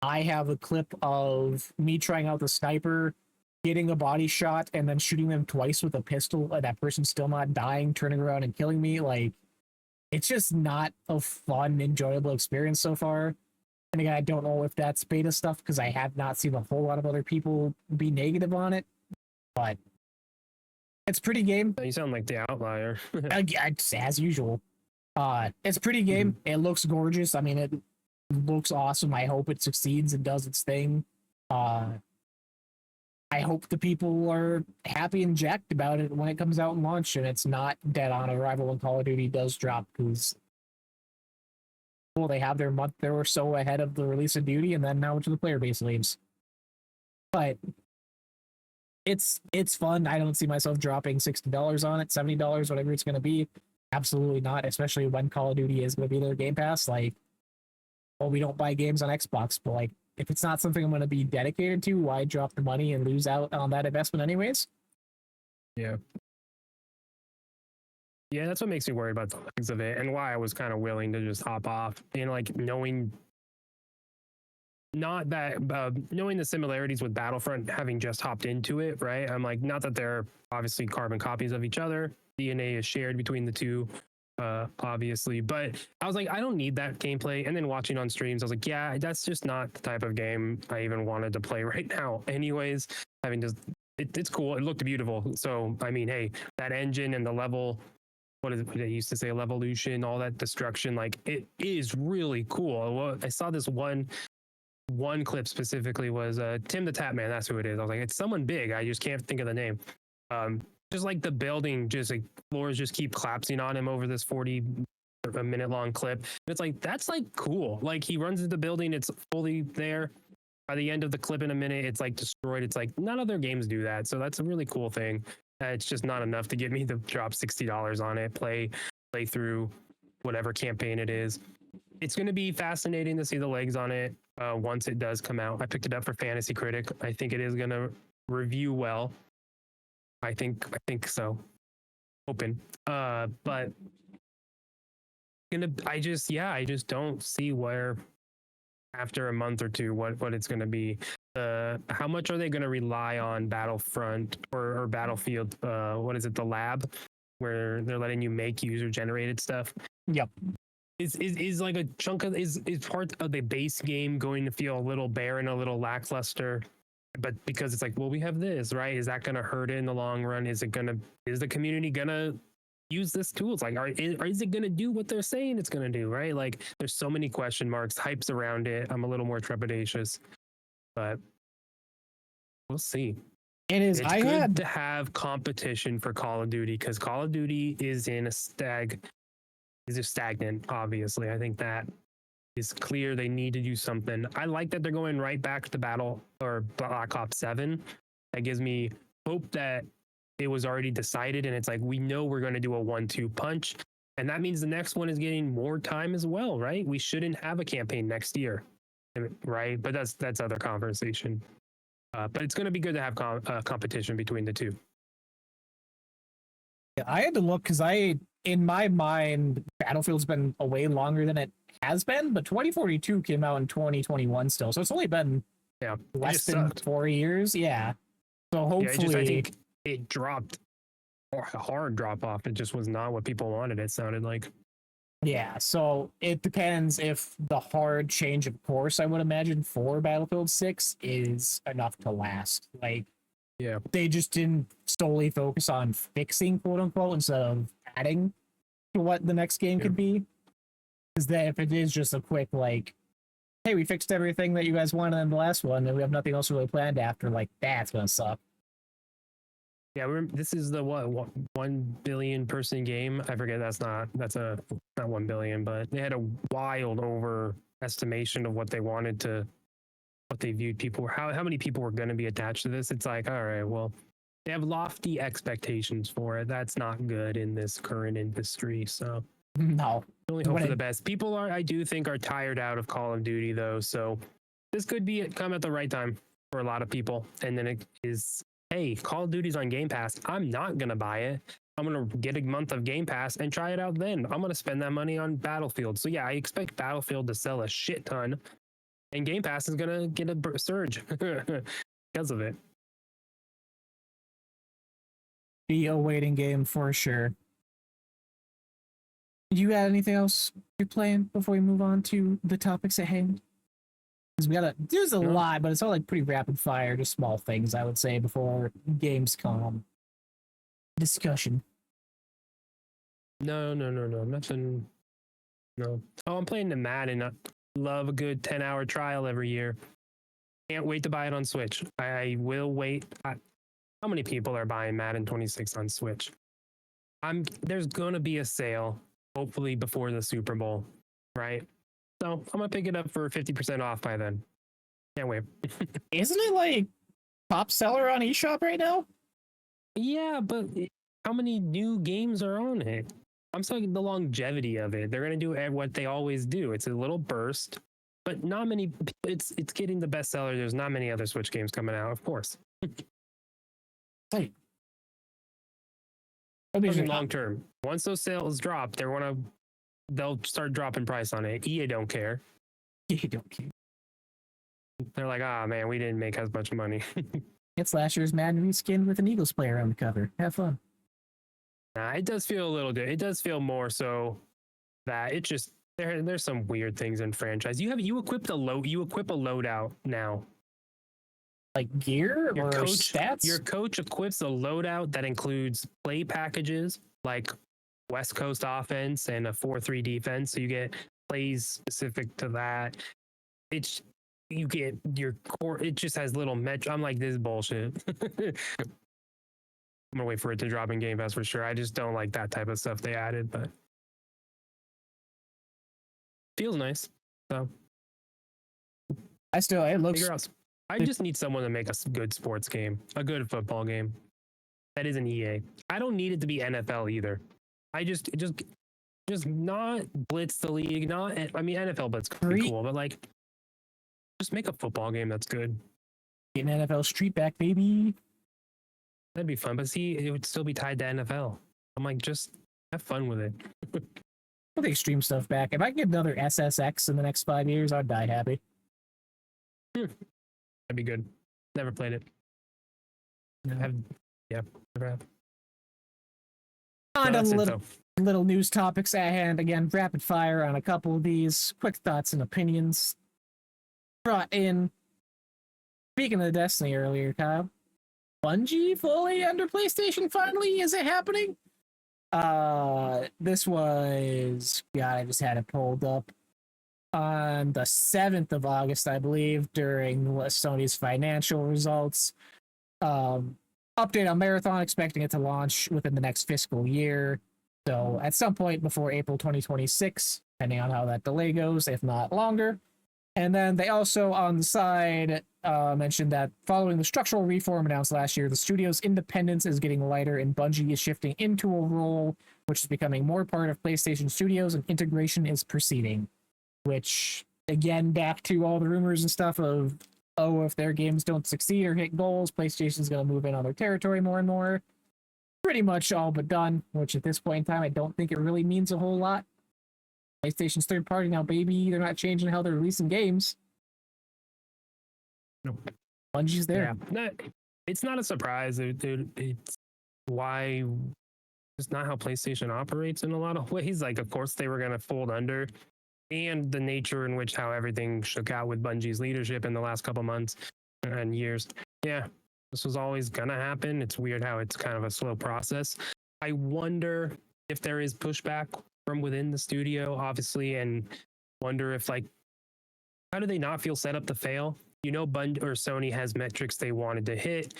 I have a clip of me trying out the sniper, getting a body shot and then shooting them twice with a pistol and that person's still not dying, turning around and killing me. Like, it's just not a fun, enjoyable experience so far. And again, I don't know if that's beta stuff because I have not seen a whole lot of other people be negative on it, but it's pretty game. You sound like the outlier. It's as usual. It's pretty game. It looks gorgeous. I mean, it looks awesome. I hope it succeeds and does its thing. I hope the people are happy and jacked about it when it comes out and launch, and it's not dead on arrival when Call of Duty does drop, because well, they have their month or so ahead of the release of Duty, and then now to the player base leaves. But it's fun. I don't see myself dropping $60 on it, $70, whatever it's going to be. Absolutely not, especially when Call of Duty is going to be their Game Pass. Like, well, we don't buy games on Xbox, but like, if it's not something I'm going to be dedicated to, why drop the money and lose out on that investment anyways? Yeah. Yeah, that's what makes me worried about the legs of it, and why I was kind of willing to just hop off, and like knowing not that knowing the similarities with Battlefront, having just hopped into it, right? I'm like, not that they're obviously carbon copies of each other. DNA is shared between the two, obviously, but I was like, I don't need that gameplay. And then watching on streams, I was like, yeah, that's just not the type of game I even wanted to play right now. Anyways, having just it's cool. It looked beautiful. So I mean, hey, that engine and the level. What is it? They used to say levolution, all that destruction. Like, it is really cool. Well, I saw this one clip specifically was Tim the Tap Man. That's who it is. I was like, it's someone big. I just can't think of the name. Just like the building, just like floors just keep collapsing on him over this 40-minute long clip. It's like, that's like cool. Like, he runs into the building, it's fully there. By the end of the clip in a minute, it's like destroyed. It's like, none other games do that. So that's a really cool thing. It's just not enough to get me to drop $60 on it, play through whatever campaign it is. It's going to be fascinating to see the legs on it once it does come out. I picked it up for Fantasy Critic. I think it is going to review well. I think so. Open. But I just don't see where after a month or two what it's going to be. How much are they going to rely on Battlefront or Battlefield? What is it? The lab, where they're letting you make user generated stuff. Yep. Is like a chunk of is part of the base game going to feel a little barren, a little lackluster? But because it's like, well, we have this, right? Is that going to hurt it in the long run? Is the community gonna use this tool? It's like, is it going to do what they're saying it's going to do, right? Like, there's so many question marks, hypes around it. I'm a little more trepidatious, but we'll see. It is. It's good to have competition for Call of Duty, because Call of Duty is stagnant, obviously. I think that is clear. They need to do something. I like that they're going right back to Battle or Black Ops 7. That gives me hope that it was already decided, and it's like, we know we're going to do a 1-2 punch, and that means the next one is getting more time as well, right? We shouldn't have a campaign next year, right? But that's other conversation. But it's going to be good to have competition between the two. I had to look because in my mind, Battlefield's been away longer than it has been, but 2042 came out in 2021 still, so it's only been less than 4 years. Yeah, so hopefully, I think it dropped, or a hard drop off. It just was not what people wanted. It sounded like. Yeah, so it depends if the hard change of course, I would imagine, for Battlefield 6 is enough to last. Like, yeah, they just didn't solely focus on fixing, quote unquote, instead of adding to what the next game could be. Because then if it is just a quick, like, hey, we fixed everything that you guys wanted in the last one, and we have nothing else really planned after, like, that's gonna suck. Yeah, this is the 1 billion person game. I forget, that's not 1 billion, but they had a wild overestimation of what they wanted to, what they viewed people, how many people were going to be attached to this. It's like, all right, well, they have lofty expectations for it. That's not good in this current industry. So no, only hope for the best. People I do think are tired out of Call of Duty though. So this could come at the right time for a lot of people. And then it is, hey, Call of Duty's on Game Pass. I'm not going to buy it. I'm going to get a month of Game Pass and try it out then. I'm going to spend that money on Battlefield. So yeah, I expect Battlefield to sell a shit ton, and Game Pass is going to get a surge because of it. be a waiting game for sure. You got anything else you're playing before we move on to the topics at hand? Because there's a No. lot, but it's all like pretty rapid fire, just small things I would say before Gamescom discussion. No, nothing. No. Oh, I'm playing the Madden. I love a good 10-hour trial every year. Can't wait to buy it on Switch. I will wait. How many people are buying Madden 26 on Switch? There's gonna be a sale, hopefully before the Super Bowl, right? So I'm gonna pick it up for 50% off by then. Can't wait. Isn't it like top seller on eShop right now? Yeah, but how many new games are on it? I'm talking the longevity of it. They're gonna do what they always do. It's a little burst, but not many. It's getting the bestseller. There's not many other Switch games coming out, of course. Like, Long term, once those sales drop, they'll start dropping price on it. EA don't care. You don't care. They're like, ah, man, we didn't make as much money. It's last year's Madden reskin with an Eagles player on the cover. Have fun. Nah, it does feel a little good. It does feel more so that it just there's some weird things in franchise. You equip a loadout now. Like gear Your or coach, stats? Your coach equips a loadout that includes play packages like West Coast offense and a 4-3 defense. So you get plays specific to that. You get your core. It just has little I'm like, this is bullshit. I'm gonna wait for it to drop in Game Pass for sure. I just don't like that type of stuff they added, but feels nice. So it looks figure out. I just need someone to make a good sports game, a good football game. That isn't EA. I don't need it to be NFL either. I just not blitz the league. I mean, NFL blitz could be cool, but like, just make a football game that's good. Get an NFL Street back, baby. That'd be fun, but see, it would still be tied to NFL. I'm like, just have fun with it. I'll take Extreme stuff back. If I can get another SSX in the next 5 years, I'd die happy. That'd be good. Never played it. No. Never have. On No, to that's it, little news topics at hand. Again, rapid fire on a couple of these. Quick thoughts and opinions. Brought in. Speaking of Destiny earlier, Kyle. Bungie fully under PlayStation finally? Is it happening? This was, God, I just had it pulled up on the 7th of August, I believe, during Sony's financial results. Update on Marathon, expecting it to launch within the next fiscal year. So at some point before April 2026, depending on how that delay goes, if not longer. And then they also, on the side, mentioned that following the structural reform announced last year, the studio's independence is getting lighter and Bungie is shifting into a role which is becoming more part of PlayStation Studios and integration is proceeding. Which, again, back to all the rumors and stuff of, oh, if their games don't succeed or hit goals, PlayStation's going to move in on their territory more and more. Pretty much all but done, which at this point in time, I don't think it really means a whole lot. PlayStation's third party now, baby. They're not changing how they're releasing games. Nope. Bungie's there. Yeah, it's not a surprise. It's why it's not how PlayStation operates in a lot of ways. Like, of course, they were going to fold under, and the nature in which how everything shook out with Bungie's leadership in the last couple months and years. Yeah, this was always going to happen. It's weird how it's kind of a slow process. I wonder if there is pushback from within the studio, obviously, and wonder if, like, how do they not feel set up to fail? You know, Sony has metrics they wanted to hit.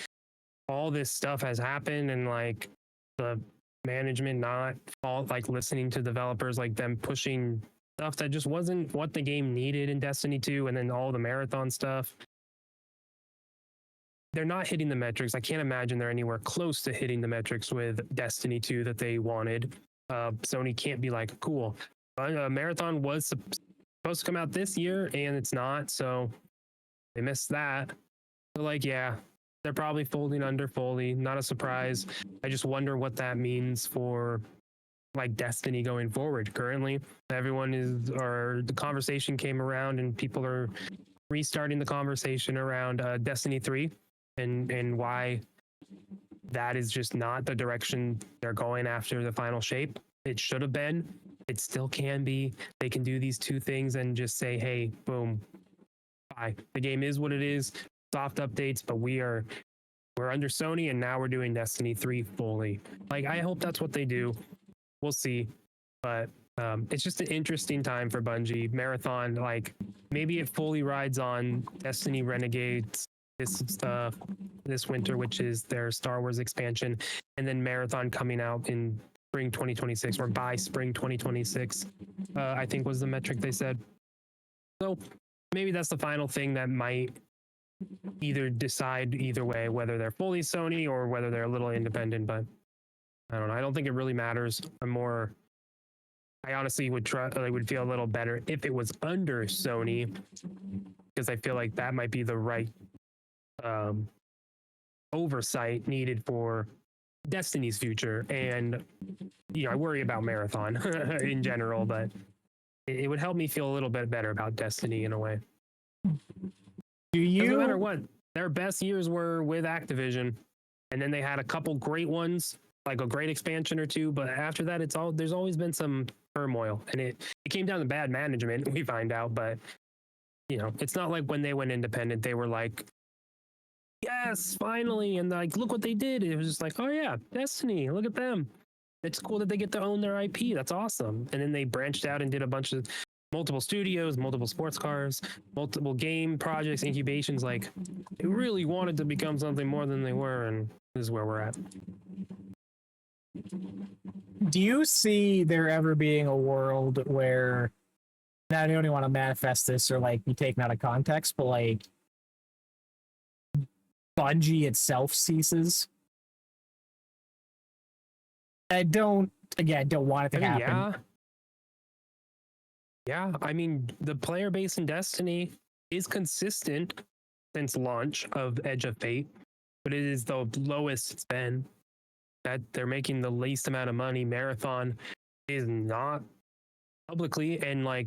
All this stuff has happened, and like the management not like listening to developers, like them pushing stuff that just wasn't what the game needed in Destiny 2, and then all the marathon stuff. They're not hitting the metrics. I can't imagine they're anywhere close to hitting the metrics with Destiny 2 that they wanted. Sony can't be like, cool, Marathon was supposed to come out this year and it's not, so they missed that. So like, yeah, they're probably folding under fully. Not a surprise. I just wonder what that means for like Destiny going forward. Currently, the conversation came around and people are restarting the conversation around Destiny 3 and why that is just not the direction they're going after the final shape. It should have been. It still can be. They can do these two things and just say, hey, boom, bye. The game is what it is. Soft updates, but we're under Sony, and now we're doing Destiny 3 fully. Like, I hope that's what they do. We'll see. But it's just an interesting time for Bungie. Marathon, like, maybe it fully rides on Destiny Renegades this winter, which is their Star Wars expansion, and then Marathon coming out in spring 2026 or by spring 2026, I think was the metric they said. So maybe that's the final thing that might either decide either way, whether they're fully Sony or whether they're a little independent. But I don't know. I don't think it really matters. I honestly would would feel a little better if it was under Sony, because I feel like that might be the right oversight needed for Destiny's future. And I worry about Marathon in general, but it would help me feel a little bit better about Destiny in a way. No matter what, their best years were with Activision, and then they had a couple great ones, like a great expansion or two, but after that there's always been some turmoil, and it came down to bad management, we find out. But it's not like when they went independent they were like, yes, finally, and like, look what they did. It was just like, oh yeah, Destiny, look at them. It's cool that they get to own their IP. That's awesome. And then they branched out and did a bunch of multiple studios, multiple sports cars, multiple game projects, incubations. Like, they really wanted to become something more than they were, and this is where we're at. Do you see there ever being a world where, now I don't even want to manifest this or like be taken out of context, but like Bungie itself ceases? I don't want it to happen. Yeah. I mean, the player base in Destiny is consistent since launch of Edge of Fate, but it is the lowest it's been. That they're making the least amount of money. Marathon is not publicly, and like,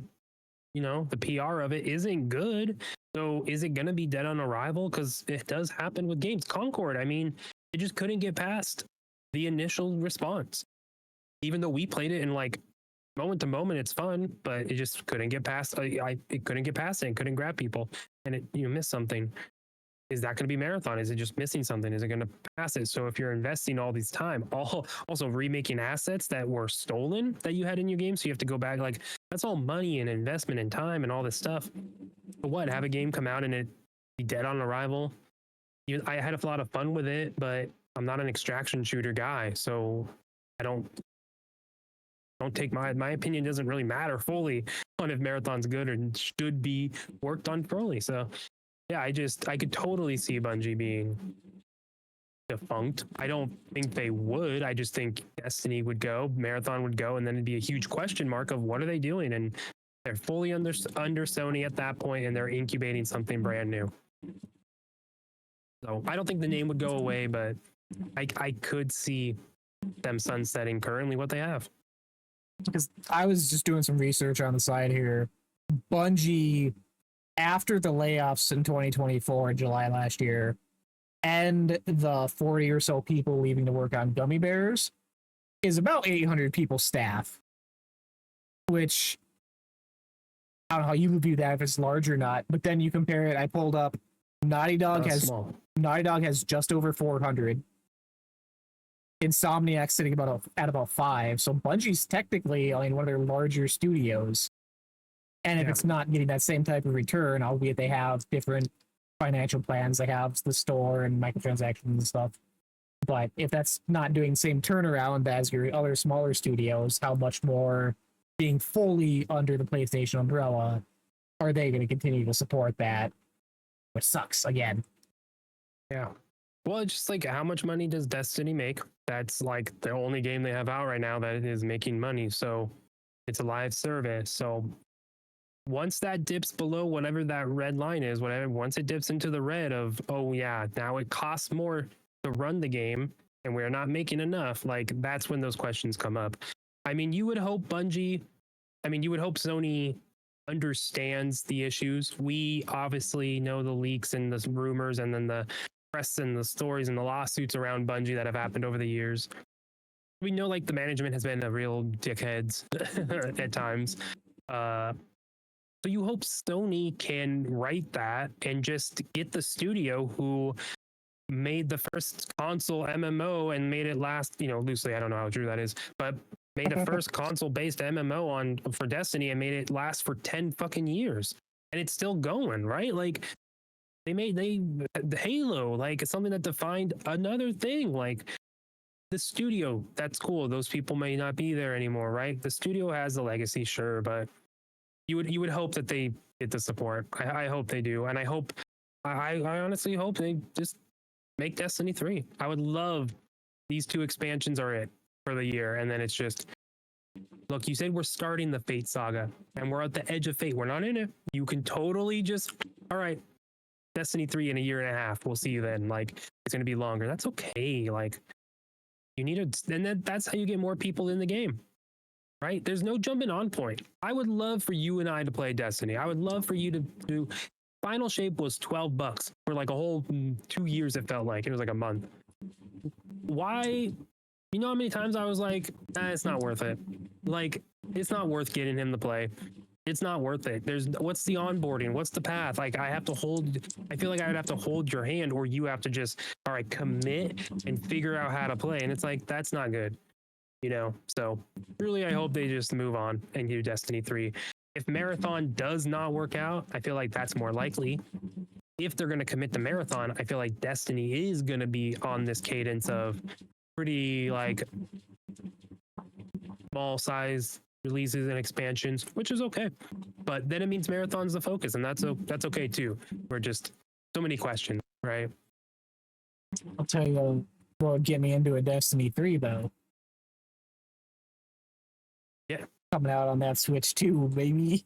the PR of it isn't good. So is it going to be dead on arrival? Because it does happen with games. Concord, I mean, it just couldn't get past the initial response. Even though we played it and like moment to moment, it's fun, but it just couldn't get past. It couldn't get past it. It couldn't grab people, and it missed something. Is that going to be Marathon? Is it just missing something? Is it going to pass it? So if you're investing all these time, also remaking assets that were stolen that you had in your game, so you have to go back, like, that's all money and investment and time and all this stuff. But what? Have a game come out and it be dead on arrival? I had a lot of fun with it, but I'm not an extraction shooter guy, so I don't take my opinion doesn't really matter fully on if Marathon's good or should be worked on fully. So yeah, I could totally see Bungie being defunct. I don't think they would. I just think Destiny would go, Marathon would go, and then it'd be a huge question mark of what are they doing? And they're fully under Sony at that point, and they're incubating something brand new. So I don't think the name would go away, but I could see them sunsetting currently what they have. Because I was just doing some research on the side here. Bungie, after the layoffs in 2024, July last year, and the 40 or so people leaving to work on Gummy Bears, is about 800 people staff. Which, I don't know how you would view that, if it's large or not, but then you compare it, I pulled up, Naughty Dog has just over 400. Insomniac's sitting at about 5, so Bungie's technically, one of their larger studios. And if it's not getting that same type of return, albeit they have different financial plans, they have the store and microtransactions and stuff. But if that's not doing the same turnaround as your other smaller studios, how much more being fully under the PlayStation umbrella are they going to continue to support that? Which sucks, again. Yeah. Well, it's just like, how much money does Destiny make? That's like the only game they have out right now that is making money. So it's a live service. So once that dips below whatever that red line is, once it dips into the red of, oh yeah, now it costs more to run the game and we're not making enough, like, that's when those questions come up. I mean, you would hope Sony understands the issues. We obviously know the leaks and the rumors and then the press and the stories and the lawsuits around Bungie that have happened over the years. We know like the management has been a real dickheads at times. So you hope Sony can write that and just get the studio who made the first console MMO and made it last, loosely, I don't know how true that is, but made a first console-based MMO for Destiny and made it last for 10 fucking years. And it's still going, right? Like the Halo, like it's something that defined another thing. Like the studio, that's cool. Those people may not be there anymore, right? The studio has a legacy, sure, but you would hope that they get the support. I hope they do, and I honestly hope they just make Destiny 3. I would love these 2 expansions are it for the year, and then it's just look. You said we're starting the Fate saga, and we're at the edge of Fate. We're not in it. You can totally just all right. Destiny 3 in a year and a half. We'll see you then. Like it's gonna be longer. That's okay. Like you need to, and that's how you get more people in the game. Right? There's no jumping on point. I would love for you and I to play Destiny. I would love for you to do. Final Shape was $12 for like a whole 2 years. It felt like it was like a month. Why? You know how many times I was like, it's not worth it. Like, it's not worth getting him to play. It's not worth it. What's the onboarding? What's the path? Like, I feel like I would have to hold your hand, or you have to just, all right, commit and figure out how to play. And it's like, that's not good. So really I hope they just move on and do Destiny 3. If Marathon does not work out, I feel like that's more likely. If they're going to commit to Marathon, I feel like Destiny is going to be on this cadence of pretty like small size releases and expansions, which is okay. But then it means Marathon's the focus, and that's okay too. We're just so many questions, right? I'll tell you what would get me into a Destiny 3 though. Yeah. Coming out on that Switch too, baby.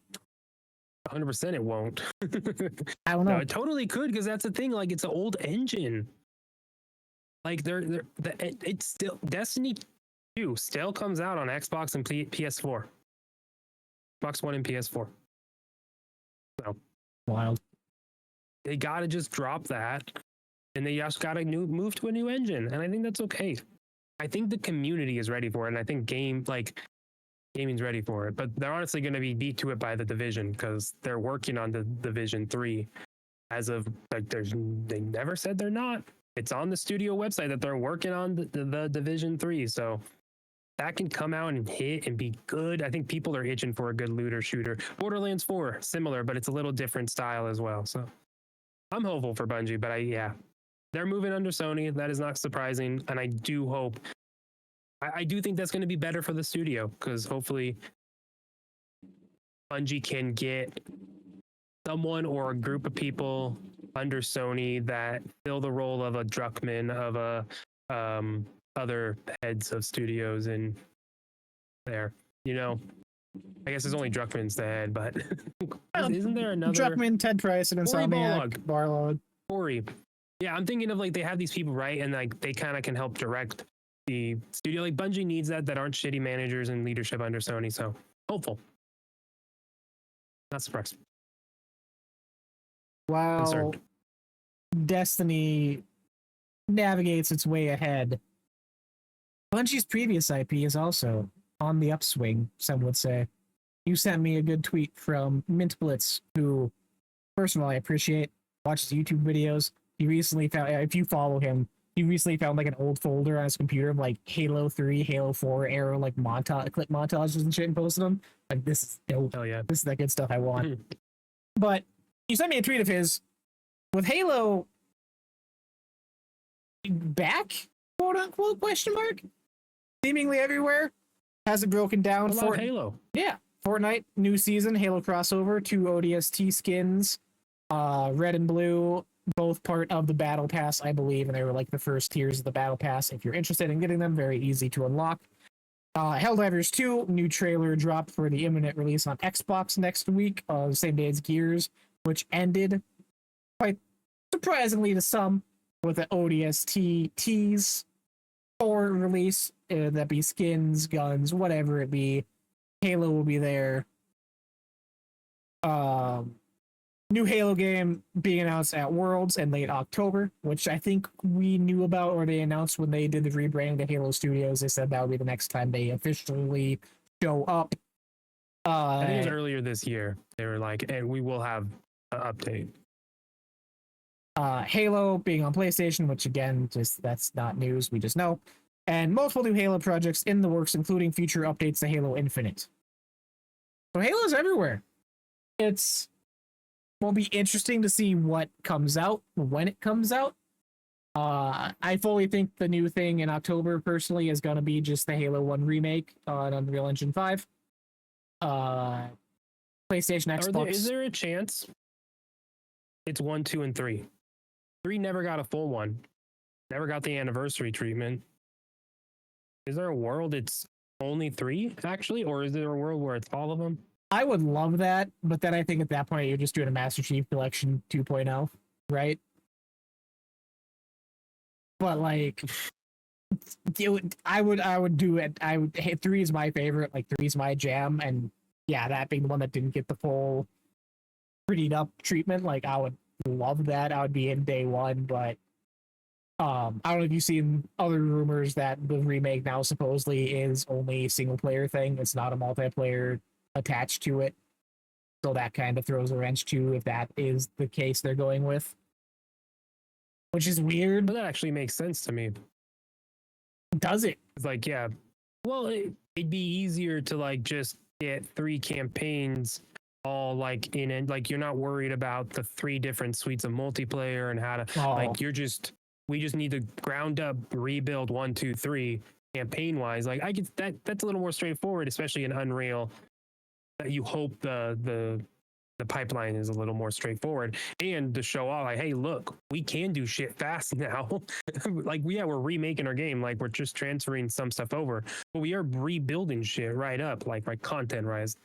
100% it won't. I don't know. No, it totally could, because that's the thing. Like, it's an old engine. Like, it's still Destiny 2 still comes out on Xbox and PS4, Xbox One and PS4. So Wild. they gotta just drop that, and they just gotta move to a new engine, and I think that's okay. I think the community is ready for it, and I think gaming's ready for it, but they're honestly going to be beat to it by the Division, because they're working on the Division 3 as of like they never said they're not. It's on the studio website that they're working on the Division 3, so that can come out and hit and be good. I think people are itching for a good looter shooter. Borderlands 4, similar, but it's a little different style as well. So I'm hopeful for Bungie, but they're moving under Sony. That is not surprising, and I do hope. I do think that's going to be better for the studio, because hopefully Bungie can get someone or a group of people under Sony that fill the role of a Druckmann, of a other heads of studios in there. I guess there's only Druckmann's the head, but isn't there another? Druckmann, Ted Price, and Cory Insomniac, Barlog. Corey. Yeah, I'm thinking of like they have these people, right? And like they kind of can help direct the studio. Like Bungie needs that aren't shitty managers and leadership under Sony. So hopeful. Not surprised. While Concerned. Destiny navigates its way ahead, Bungie's previous IP is also on the upswing, some would say. You sent me a good tweet from Mint Blitz, who, first of all, I appreciate, watches YouTube videos. He recently found, if you follow him, he recently found like an old folder on his computer of like Halo 3, Halo 4 era like clip montages and shit and posted them. Like, this is dope. Hell yeah. This is that good stuff I want. But he sent me a tweet of his with Halo back, quote unquote, question mark, seemingly everywhere. Has it broken down? I love Halo. Yeah. Fortnite, new season, Halo crossover, 2 ODST skins, red and blue, both part of the Battle Pass, I believe, and they were like the first tiers of the Battle Pass. If you're interested in getting them, very easy to unlock. Helldivers 2, new trailer dropped for the imminent release on Xbox next week, the same day as Gears, which ended, quite surprisingly to some, with an ODST tease or release. That be skins, guns, whatever it be. Halo will be there. new Halo game being announced at Worlds in late October, which I think we knew about, or they announced when they did the rebranding to Halo Studios. They said that would be the next time they officially show up. I think it was earlier this year. They were like, and we will have an update. Halo being on PlayStation, which again, just that's not news. We just know. And multiple new Halo projects in the works, including future updates to Halo Infinite. So Halo's everywhere. It's will be interesting to see what comes out when it comes out. I fully think the new thing in October, personally, is going to be just the Halo 1 remake on Unreal Engine 5. PlayStation, Xbox. Is there a chance it's 1, 2, and 3? 3 never got a full one. Never got the anniversary treatment. Is there a world it's only 3, actually? Or is there a world where it's all of them? I would love that, but then I think at that point you're just doing a Master Chief Collection 2.0, right? But like, I would do it. I would. 3 is my favorite. Like 3 is my jam, and yeah, that being the one that didn't get the full prettied up treatment, like I would love that. I would be in day one, but I don't know if you've seen other rumors that the remake now supposedly is only a single player thing. It's not a multiplayer attached to it. So that kind of throws a wrench too, if that is the case they're going with. Which is weird. But that actually makes sense to me. Does it? It's like, yeah. Well, it'd be easier to like just get 3 campaigns all like in it. Like you're not worried about the 3 different suites of multiplayer and how to like we just need to ground up rebuild 1, 2, 3 campaign wise. Like I get that's a little more straightforward, especially in Unreal. That you hope the pipeline is a little more straightforward, and to show off like, hey, look, we can do shit fast now. Like we're remaking our game, like we're just transferring some stuff over, but we are rebuilding shit right up, like content wise,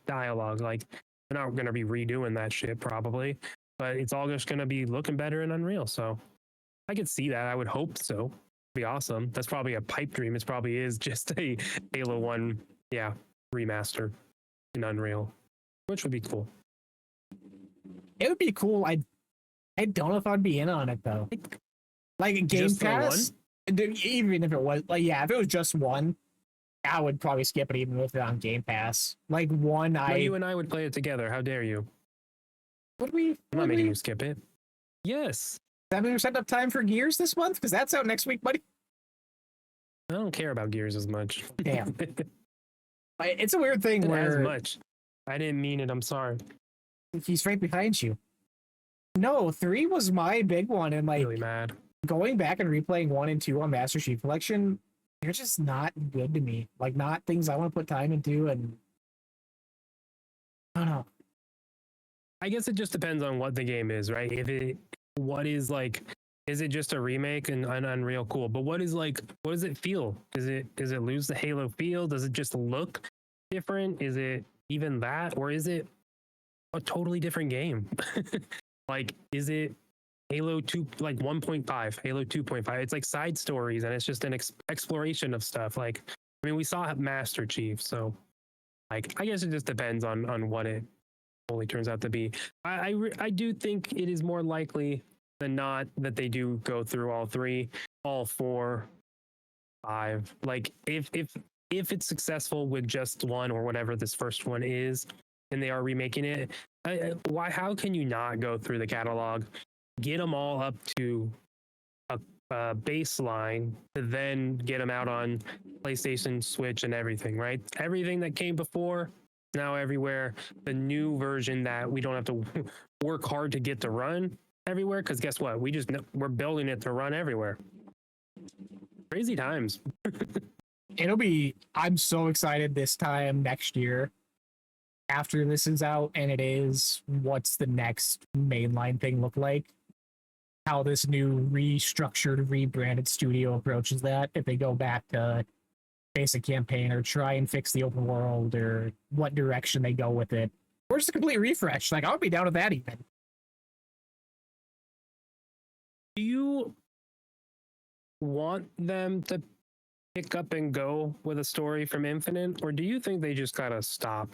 dialogue. Like we're not gonna be redoing that shit probably, but it's all just gonna be looking better in Unreal. So I could see that. I would hope so. It'd be awesome. That's probably a pipe dream. It probably is just a Halo 1, remaster in Unreal, which would be cool. It would be cool. I don't know if I'd be in on it though. Like Game Just the Pass, even if it was like, if it was just 1, I would probably skip it even with it on Game Pass. Like 1, You and I would play it together. How dare you? I'm not making you skip it. Yes. That mean we're setting up time for Gears this month? Because that's out next week, buddy. I don't care about Gears as much. Damn. It's a weird thing where as much. I didn't mean it. I'm sorry. He's right behind you. No, 3 was my big one, and like really mad. Going back and replaying 1 and 2 on Master Chief Collection, they're just not good to me. Like not things I want to put time into, and I don't know. I guess it just depends on what the game is, right? Is it just a remake and Unreal? Cool, but what does it feel? Does it lose the Halo feel? Does it just look different? Is it even that, or is it a totally different game? Like, is it Halo 2, like 1.5, Halo 2.5? It's like side stories, and it's just an exploration of stuff. Like, I mean, we saw Master Chief, so like, I guess it just depends on what it only turns out to be. I do think it is more likely than not that they do go through all 3, all 4, 5. Like if it's successful with just 1 or whatever this first one is, and they are remaking it, how can you not go through the catalog, get them all up to a baseline, to then get them out on PlayStation, Switch, and everything, right? Everything that came before, now everywhere. The new version that we don't have to work hard to get to run everywhere, because guess what? We're building it to run everywhere. Crazy times. I'm so excited this time next year after this is out, and it is, what's the next mainline thing look like? How this new restructured, rebranded studio approaches that, if they go back to basic campaign or try and fix the open world, or what direction they go with it, or just a complete refresh. Like, I would be down with that even. Do you want them to pick up and go with a story from Infinite, or do you think they just gotta stop?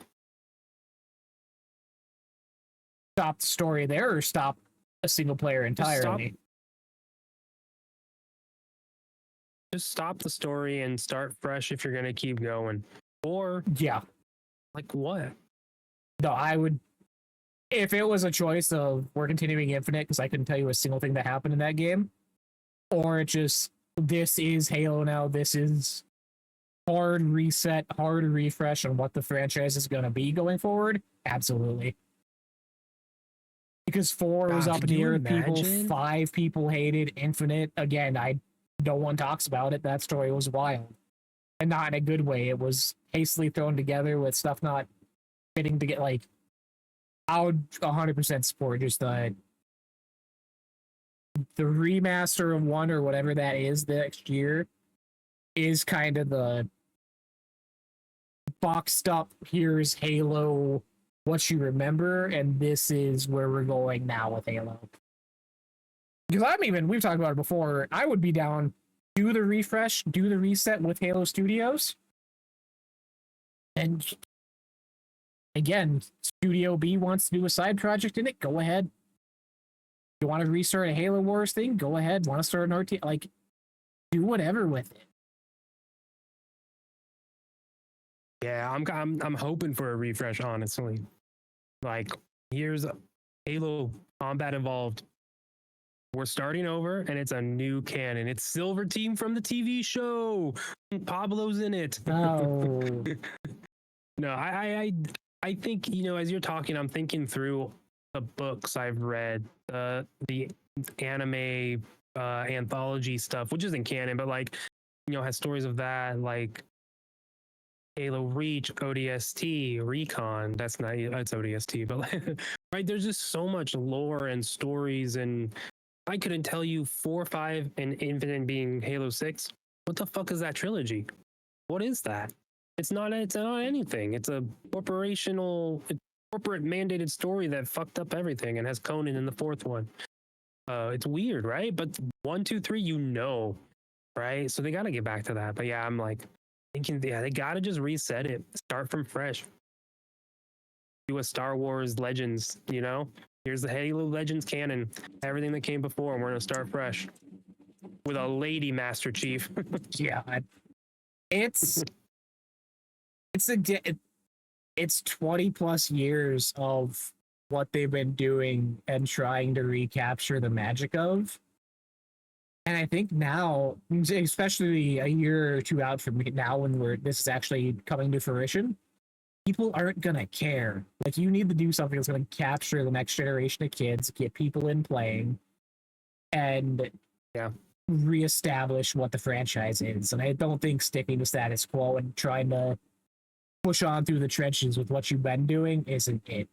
stop the story there or stop a single player entirely. Just stop the story and start fresh if you're gonna keep going. Or Yeah. like what? No, I would. If it was a choice of we're continuing Infinite because I couldn't tell you a single thing that happened in that game, or it just this is Halo now. This is hard reset, hard refresh on what the franchise is going to be going forward. Absolutely. Because 4 was God, up in could the you air with people. imagine? 5 people hated Infinite. Again, no one talks about it. That story was wild, and not in a good way. It was hastily thrown together with stuff not fitting to get like. I would 100% support just the remaster of 1 or whatever that is next year is kind of the boxed up. Here's Halo, what you remember, and this is where we're going now with Halo. Because we've talked about it before. I would be down, do the refresh, do the reset with Halo Studios, and again, Studio B wants to do a side project in it. Go ahead. You want to restart a Halo Wars thing? Go ahead. Want to start an RT? Like, do whatever with it. Yeah, I'm hoping for a refresh, honestly. Like, here's Halo Combat Evolved. We're starting over, and it's a new canon. It's Silver Team from the TV show. Pablo's in it. Oh. No, I think, as you're talking, I'm thinking through the books I've read, the anime anthology stuff, which isn't canon, but like, has stories of that, like Halo Reach, ODST, Recon. That's ODST, but like, right, there's just so much lore and stories, and I couldn't tell you 4, 5, and Infinite being Halo 6. What the fuck is that trilogy? What is that? It's not anything. It's a corporate mandated story that fucked up everything and has Conan in the 4th one. It's weird, right? But 1, 2, 3, right? So they got to get back to that. But yeah, I'm like thinking, yeah, they got to just reset it, start from fresh. Do a Star Wars Legends, Here's the Halo Legends canon, everything that came before, and we're gonna start fresh with a lady Master Chief. Yeah, it's 20 plus years of what they've been doing and trying to recapture the magic of. And I think now, especially a year or 2 out from now, when this is actually coming to fruition, people aren't gonna care. Like, you need to do something that's gonna capture the next generation of kids, get people in playing, and reestablish what the franchise is. And I don't think sticking to status quo and trying to push on through the trenches with what you've been doing isn't it.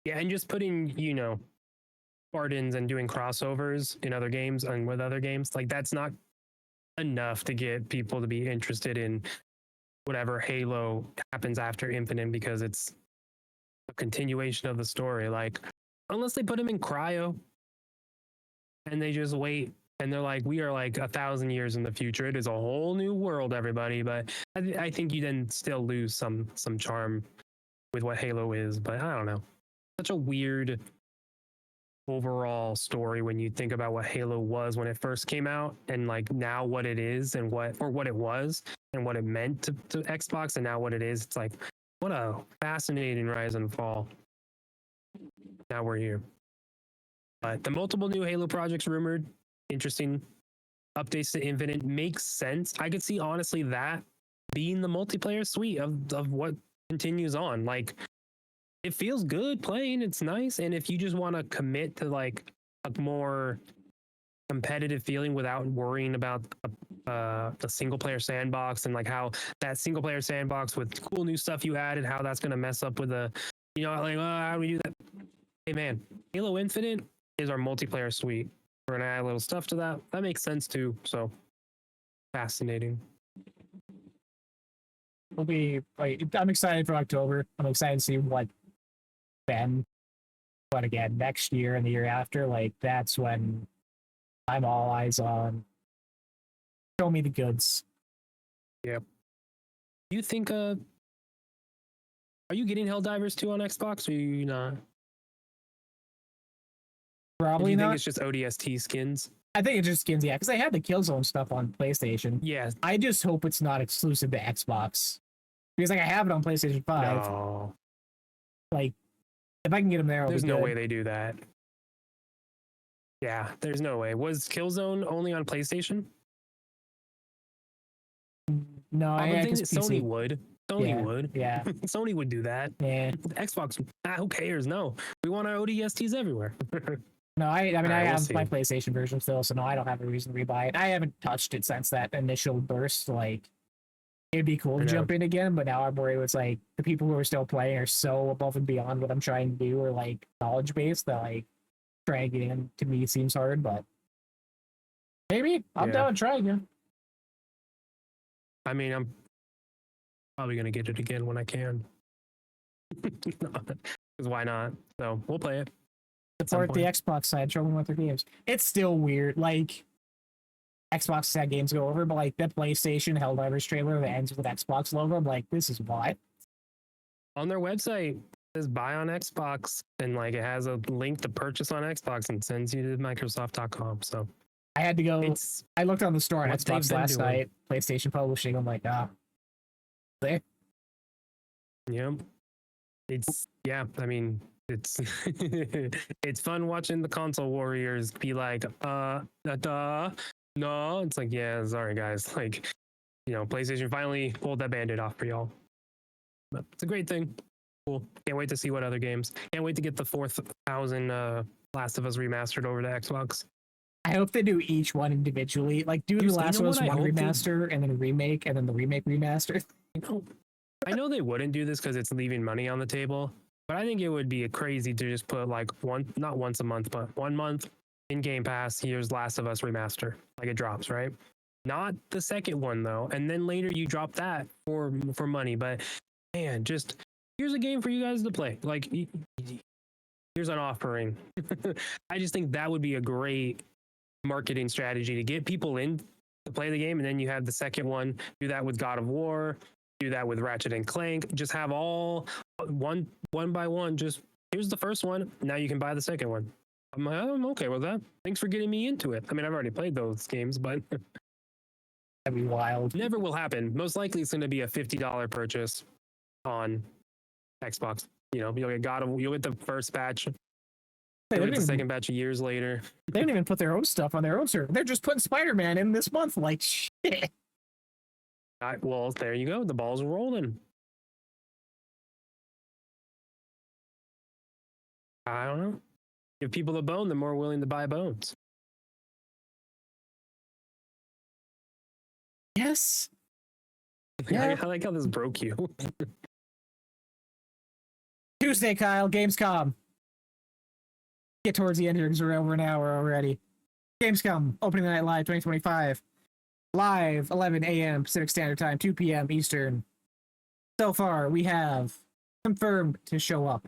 Yeah, and just putting, Spartans and doing crossovers in other games and with other games, like that's not enough to get people to be interested in whatever Halo happens after Infinite, because it's a continuation of the story. Like, unless they put him in cryo and they just wait and they're like, we are like 1,000 years in the future. It is a whole new world, everybody. But I think you then still lose some charm with what Halo is. But I don't know. Such a weird overall story when you think about what Halo was when it first came out, and like now what it is, and what it was and what it meant to Xbox, and now what it is. It's like, what a fascinating rise and fall. Now we're here. But the multiple new Halo projects rumored, interesting updates to Infinite, makes sense. I could see honestly that being the multiplayer suite of what continues on. Like, it feels good playing, it's nice. And if you just want to commit to like a more competitive feeling without worrying about the single player sandbox, and like how that single player sandbox with cool new stuff you added, how that's going to mess up with how do we do that? Hey man, Halo Infinite is our multiplayer suite. We're going to add a little stuff to that. That makes sense too. So fascinating. I'm excited for October. I'm excited to see what Ben. But again, next year and the year after, like, that's when I'm all eyes on. Show me the goods. Yep. Do you think Are you getting Helldivers 2 on Xbox, or are you not? Or do Probably you think not. it's just ODST skins? I think it's just skins, yeah, because they had the Killzone stuff on PlayStation. Yeah. I just hope it's not exclusive to Xbox. Because like I have it on PlayStation 5. No. Like if I can get them there, There's no way they do that. Yeah, there's no way. Was Killzone only on PlayStation? No, I would I think guess that Sony PC. would. Sony Yeah, would. yeah. Sony would do that. Yeah. Xbox, who cares? No, we want our ODSTs everywhere. No, I mean, Alright, I we'll have see. my PlayStation version still, so no, I don't have a reason to rebuy it. I haven't touched it since that initial burst. Like, it'd be cool I to know. jump in again, but now I'm worried it's like the people who are still playing are so above and beyond what I'm trying to do, or like knowledge base that like trying to get in to me seems hard. But maybe I'm Yeah. down to try again. I mean, I'm probably gonna get it again when I can. Because why not? So we'll play it. Support the Xbox side, show them what their games. It's still weird. Like Xbox side games go over, but like the PlayStation Helldivers trailer that ends with Xbox logo, I'm like, this is what? On their website, it says buy on Xbox, and like it has a link to purchase on Xbox and sends you to Microsoft.com. So I had to go. it's I looked on the store on what they've Xbox been last doing. night, PlayStation Publishing. I'm like, there. yeah. It's yeah. I mean, it's it's fun watching the console warriors be like, no. It's like, yeah, sorry guys. Like, PlayStation finally pulled that band-aid off for y'all. But it's a great thing. Cool. Can't wait to see what other games. Can't wait to get the 4,000 Last of Us remastered over to Xbox. I hope they do each one individually. Like, do the You Last know of Us what I 1 hope they- remaster, and then remake, and then the remake remaster. I know they wouldn't do this because it's leaving money on the table, but I think it would be crazy to just put like not once a month, but 1 month in Game Pass. Here's Last of Us remaster, like it drops, right? Not the second one though, and then later you drop that for money. But man, just here's a game for you guys to play. Like here's an offering. I just think that would be a great marketing strategy to get people in to play the game, and then you have the second one. Do that with God of War. Do that with Ratchet and Clank. Just have all one by one. Just here's the first one. Now you can buy the second one. I'm okay with that. Thanks for getting me into it. I mean, I've already played those games, but That'd be wild. never will happen. Most likely, it's going to be a $50 purchase on Xbox. You'll get the first batch. They You'll don't, get the even, second batch years later. they don't even put their own stuff on their own server. They're just putting Spider-Man in this month. Like, shit. Well, there you go. The ball's rolling. I don't know. Give people a bone, they're more willing to buy bones. Yes. I Yeah. like how this broke you. Tuesday, Kyle, Gamescom. Get towards the end here because we're over an hour already. Gamescom, opening the night live 2025. Live, 11 a.m. Pacific Standard Time, 2 p.m. Eastern. So far, we have confirmed to show up.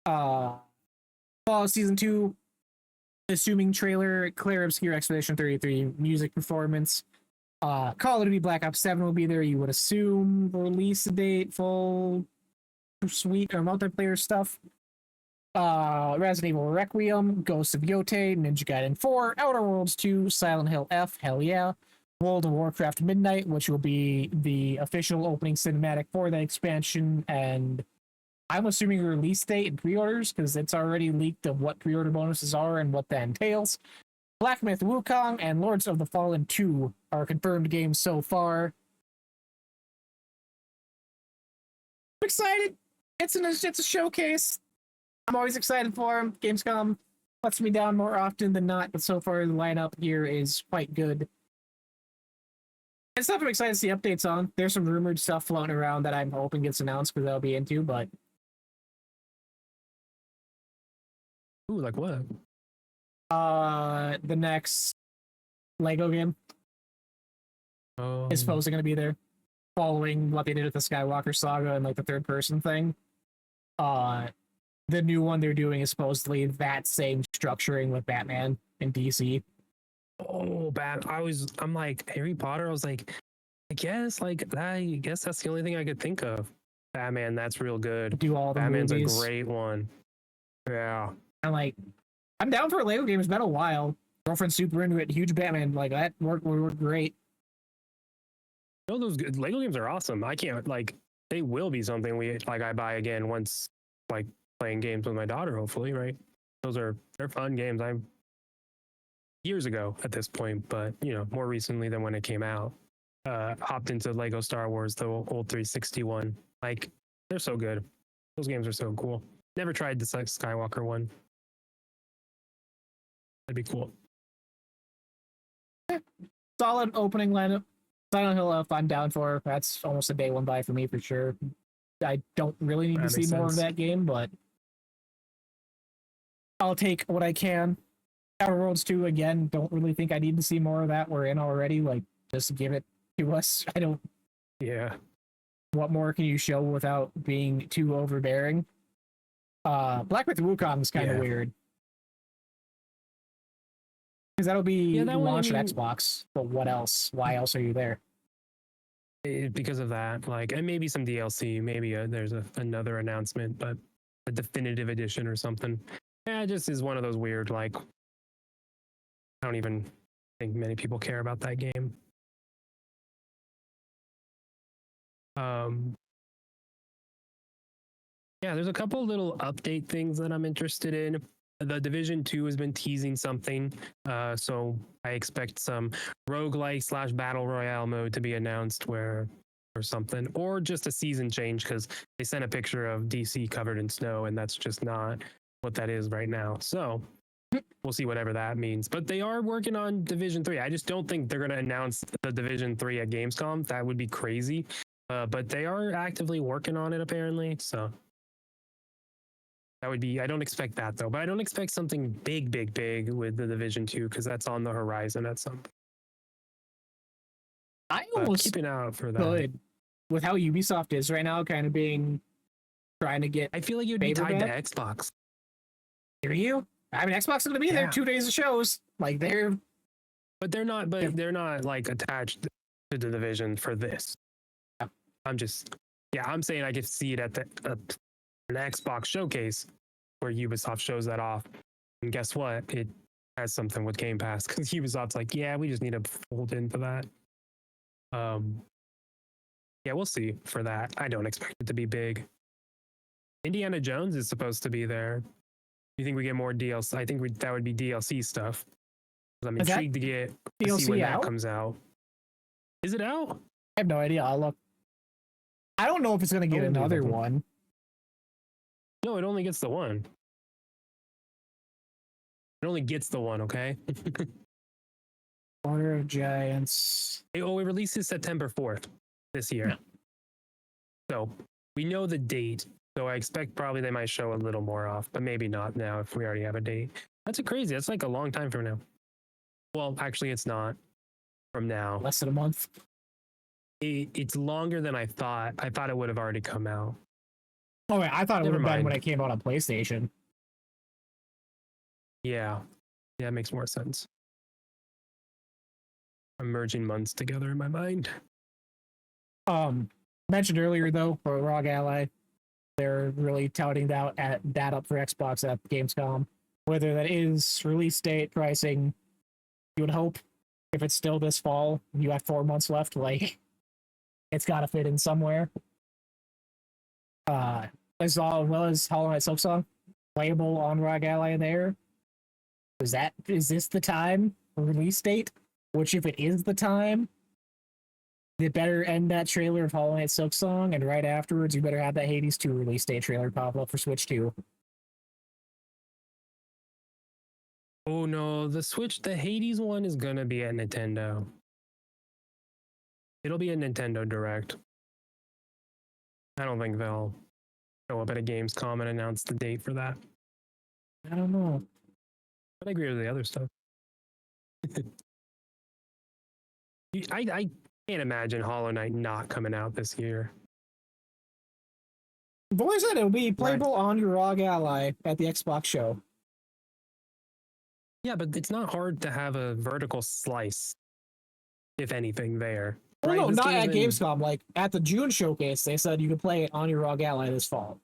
Fall Season 2, assuming trailer, Clear Obscure Expedition 33 music performance. Call of Duty Black Ops 7 will be there, you would assume. Release date, full suite or multiplayer stuff. Resident Evil Requiem, Ghost of Yotei, Ninja Gaiden 4, Outer Worlds 2, Silent Hill F, hell yeah. World of Warcraft Midnight, which will be the official opening cinematic for the expansion, and I'm assuming a release date and pre-orders because it's already leaked of what pre-order bonuses are and what that entails. Black Myth Wukong and Lords of the Fallen 2 are confirmed games so far. I'm excited. It's a showcase. I'm always excited for them. Gamescom lets me down more often than not, but so far the lineup here is quite good. And stuff I'm excited to see updates on. There's some rumored stuff floating around that I'm hoping gets announced because I'll be into, but Ooh, like what? the next Lego game is supposedly going to be there, following what they did with the Skywalker saga and like the third person thing. The new one they're doing is supposedly that same structuring with Batman and DC. Oh, I'm like Harry Potter. I was like, I guess that's the only thing I could think of. Batman, that's real good. do all the Batman's movies. a great one. Yeah. And like, I'm down for a Lego game. It's been a while. Girlfriend's super into it. Huge Batman. Like that worked great. No, those good Lego games are awesome. I can't like they will be something I buy again once like playing games with my daughter, hopefully, right? They're fun games. I'm years ago at this point, but more recently than when it came out. Hopped into Lego Star Wars, the old 361. Like, they're so good. Those games are so cool. Never tried the Skywalker one. That'd be cool. Solid opening lineup. Silent Hill, if I'm down for, that's almost a day one buy for me for sure. I don't really need to see more of that game, but I'll take what I can. Outer Worlds 2, again, don't really think I need to see more of that. We're in already. Like, just give it to us. I don't. Yeah. What more can you show without being too overbearing? Black Myth Wukong is kind of weird. Because that'll be launch at Xbox. But what else? Why else are you there? Because of that, like, and maybe some DLC. Maybe there's another announcement, but a definitive edition or something. Yeah, it just is one of those weird, like, I don't even think many people care about that game. Yeah, there's a couple little update things that I'm interested in. The Division 2 has been teasing something, so I expect some roguelike / battle royale mode to be announced or something, or just a season change because they sent a picture of DC covered in snow, and that's just not what that is right now. So we'll see whatever that means. But they are working on Division 3. I just don't think they're going to announce the Division 3 at Gamescom. That would be crazy. But they are actively working on it apparently. So that would be, I don't expect that though, but I don't expect something big with the Division 2 because that's on the horizon at some point. I almost keep an eye out for that. Good with how Ubisoft is right now, kind of trying to get. I feel like you'd be tied to Xbox. Hear you? I mean, Xbox is going to be there 2 days of shows. Like they're not like attached to the Division for this. Yeah. I'm saying I could see it at an Xbox showcase where Ubisoft shows that off. And guess what? It has something with Game Pass because Ubisoft's like, yeah, we just need to fold into that. Yeah, we'll see for that. I don't expect it to be big. Indiana Jones is supposed to be there. You think we get more DLC? I think that would be DLC stuff. I'm intrigued to see when that comes out. Is it out? I have no idea. I'll look. I don't know if it's going to get another one. No, it only gets the one. It only gets the one, okay? Order of Giants. It releases September 4th this year. Yeah. So we know the date. So I expect probably they might show a little more off, but maybe not now if we already have a date. That's crazy. That's like a long time from now. Well, actually, it's not from now. Less than a month. It's longer than I thought. I thought it would have already come out. Oh, wait, I thought it would have been when it came out on PlayStation. Yeah. Yeah, it makes more sense. I'm merging months together in my mind. Mentioned earlier, though, for ROG Ally, they're really touting that up for Xbox at Gamescom. Whether that is release date, pricing, you would hope if it's still this fall, you have 4 months left, like, it's got to fit in somewhere. As well as Hollow Knight Silksong, playable on ROG Ally there. Is this the time release date? Which, if it is the time, they better end that trailer of Hollow Knight Silksong, and right afterwards, you better have that Hades 2 release date trailer pop up for Switch 2. Oh no, the Hades one is gonna be at Nintendo. It'll be a Nintendo Direct. I don't think they'll show up at a Gamescom and announce the date for that. I don't know. But I agree with the other stuff. I can't imagine Hollow Knight not coming out this year. Boy said it'll be playable on your ROG Ally at the Xbox show. Yeah, but it's not hard to have a vertical slice, if anything, there. Well, right? no, This not game has at been- Gamescom. Like at the June showcase, they said you could play it on your ROG Ally this fall.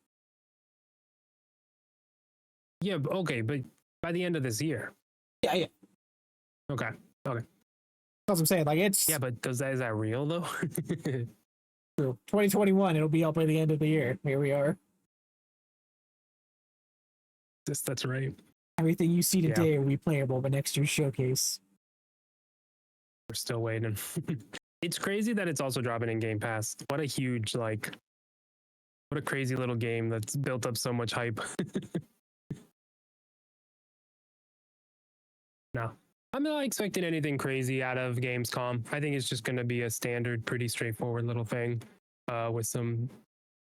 Yeah, okay, but by the end of this year. Yeah. Okay. That's what I'm saying. Like it's Yeah, but is that real though? true. 2021, it'll be out by the end of the year. Here we are. That's right. Everything you see today will be playable by next year's showcase. We're still waiting. It's crazy that it's also dropping in Game Pass. What a huge what a crazy little game that's built up so much hype. No, I'm not expecting anything crazy out of Gamescom. I think it's just going to be a standard, pretty straightforward little thing, with some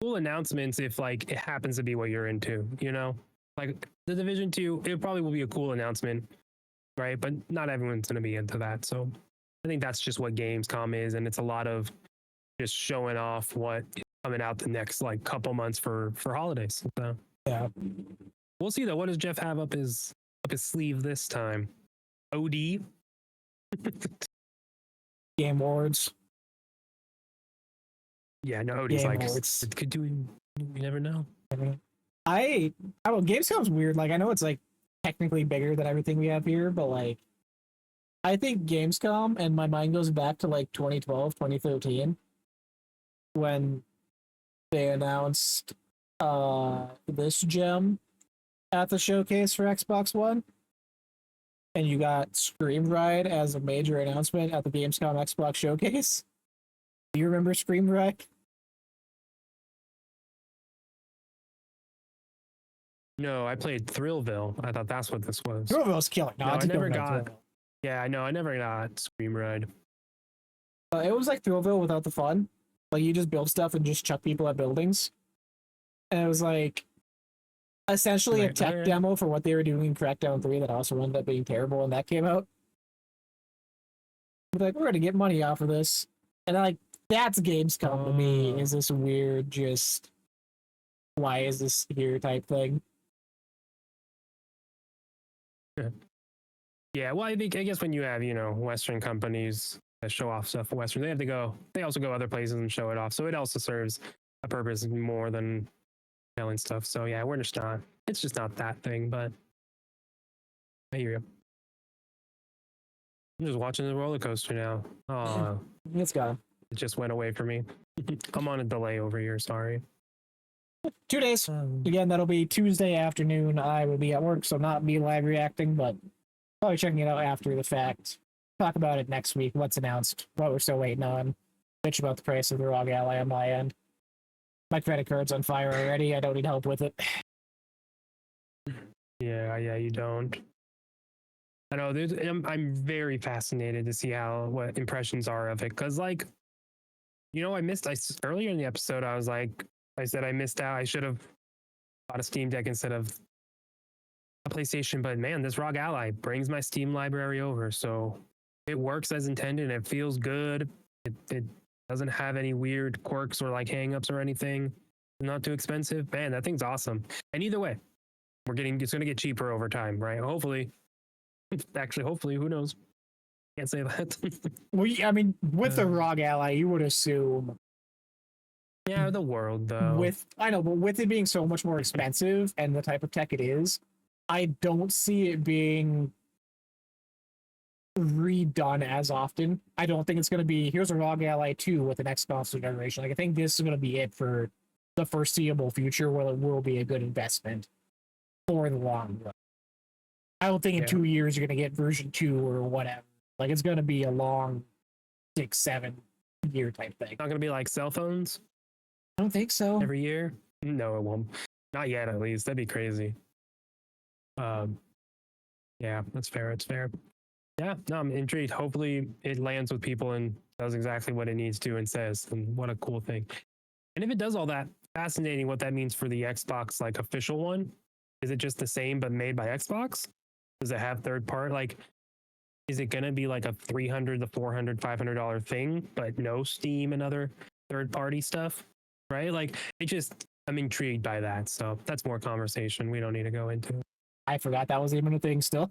cool announcements if like it happens to be what you're into. You know, like the Division 2, it probably will be a cool announcement, right? But not everyone's going to be into that. So I think that's just what Gamescom is, and it's a lot of just showing off what is coming out the next like couple months for holidays. So Yeah. we'll see though. What does Jeff have up his sleeve this time? OD. Game Awards. Yeah, no, OD's Game like Awards. it could do. You never know. I don't know. Gamescom's weird. Like I know it's like technically bigger than everything we have here, but like I think Gamescom, and my mind goes back to like 2012, 2013, when they announced this gem at the showcase for Xbox One. And you got Scream Ride as a major announcement at the Gamescom Xbox showcase. Do you remember Scream Ride? No, I played Thrillville. I thought that's what this was. Thrillville's killing. No, I it's a never killer got- Thrillville. Yeah, I know. I never got Scream Ride. It was like Thrillville without the fun. Like you just build stuff and just chuck people at buildings. And it was like essentially a Like, tech alright. demo for what they were doing in Crackdown 3 that also ended up being terrible when that came out. But like, we're gonna get money off of this. And like that's Gamescom to me, Oh. is this weird just why is this here type thing. Yeah, well, I guess when you have Western companies that show off stuff for Western, they have to go. They also go other places and show it off. So it also serves a purpose more than selling stuff. So yeah, we're just not. It's just not that thing. But I hear you. I'm just watching the roller coaster now. Oh, It's gone. it just went away from me. I'm on a delay over here. Sorry. 2 days. Again, that'll be Tuesday afternoon. I will be at work, so not be live reacting, but probably checking it out after the fact. Talk about it next week. What's announced, what we're still waiting on. Bitch about the price of the ROG Ally on my end. My credit card's on fire already. I don't need help with it. Yeah, you don't. I know. I'm very fascinated to see what impressions are of it, because like, earlier in the episode, I said I missed out. I should have bought a Steam Deck instead of a PlayStation, but man, this ROG Ally brings my Steam library over, so it works as intended. It feels good. It doesn't have any weird quirks or like hangups or anything. Not too expensive. Man, that thing's awesome. And either way, it's going to get cheaper over time, right? Hopefully. Actually, hopefully, who knows? Can't say that. Well, I mean, with the ROG Ally, you would assume Yeah, the world though. I know, but with it being so much more expensive and the type of tech it is, I don't see it being redone as often. I don't think it's going to be here's a ROG Ally 2 with the next console generation. Like I think this is going to be it for the foreseeable future, where it will be a good investment for the long run. I don't think in 2 years you're going to get version 2 or whatever. Like it's going to be a long 6-7 year type thing. Not going to be like cell phones I don't think so. every year. No, it won't. Not yet, at least. That'd be crazy. Yeah, that's fair. It's fair. Yeah, no, I'm intrigued. Hopefully it lands with people and does exactly what it needs to and says. And what a cool thing. And if it does all that, fascinating what that means for the Xbox like official one. Is it just the same but made by Xbox? Does it have third part? Like, is it gonna be like a $300 to $400, $500 thing, but no Steam and other third party stuff? Right? Like, I'm intrigued by that. So that's more conversation we don't need to go into. I forgot that was even a thing still.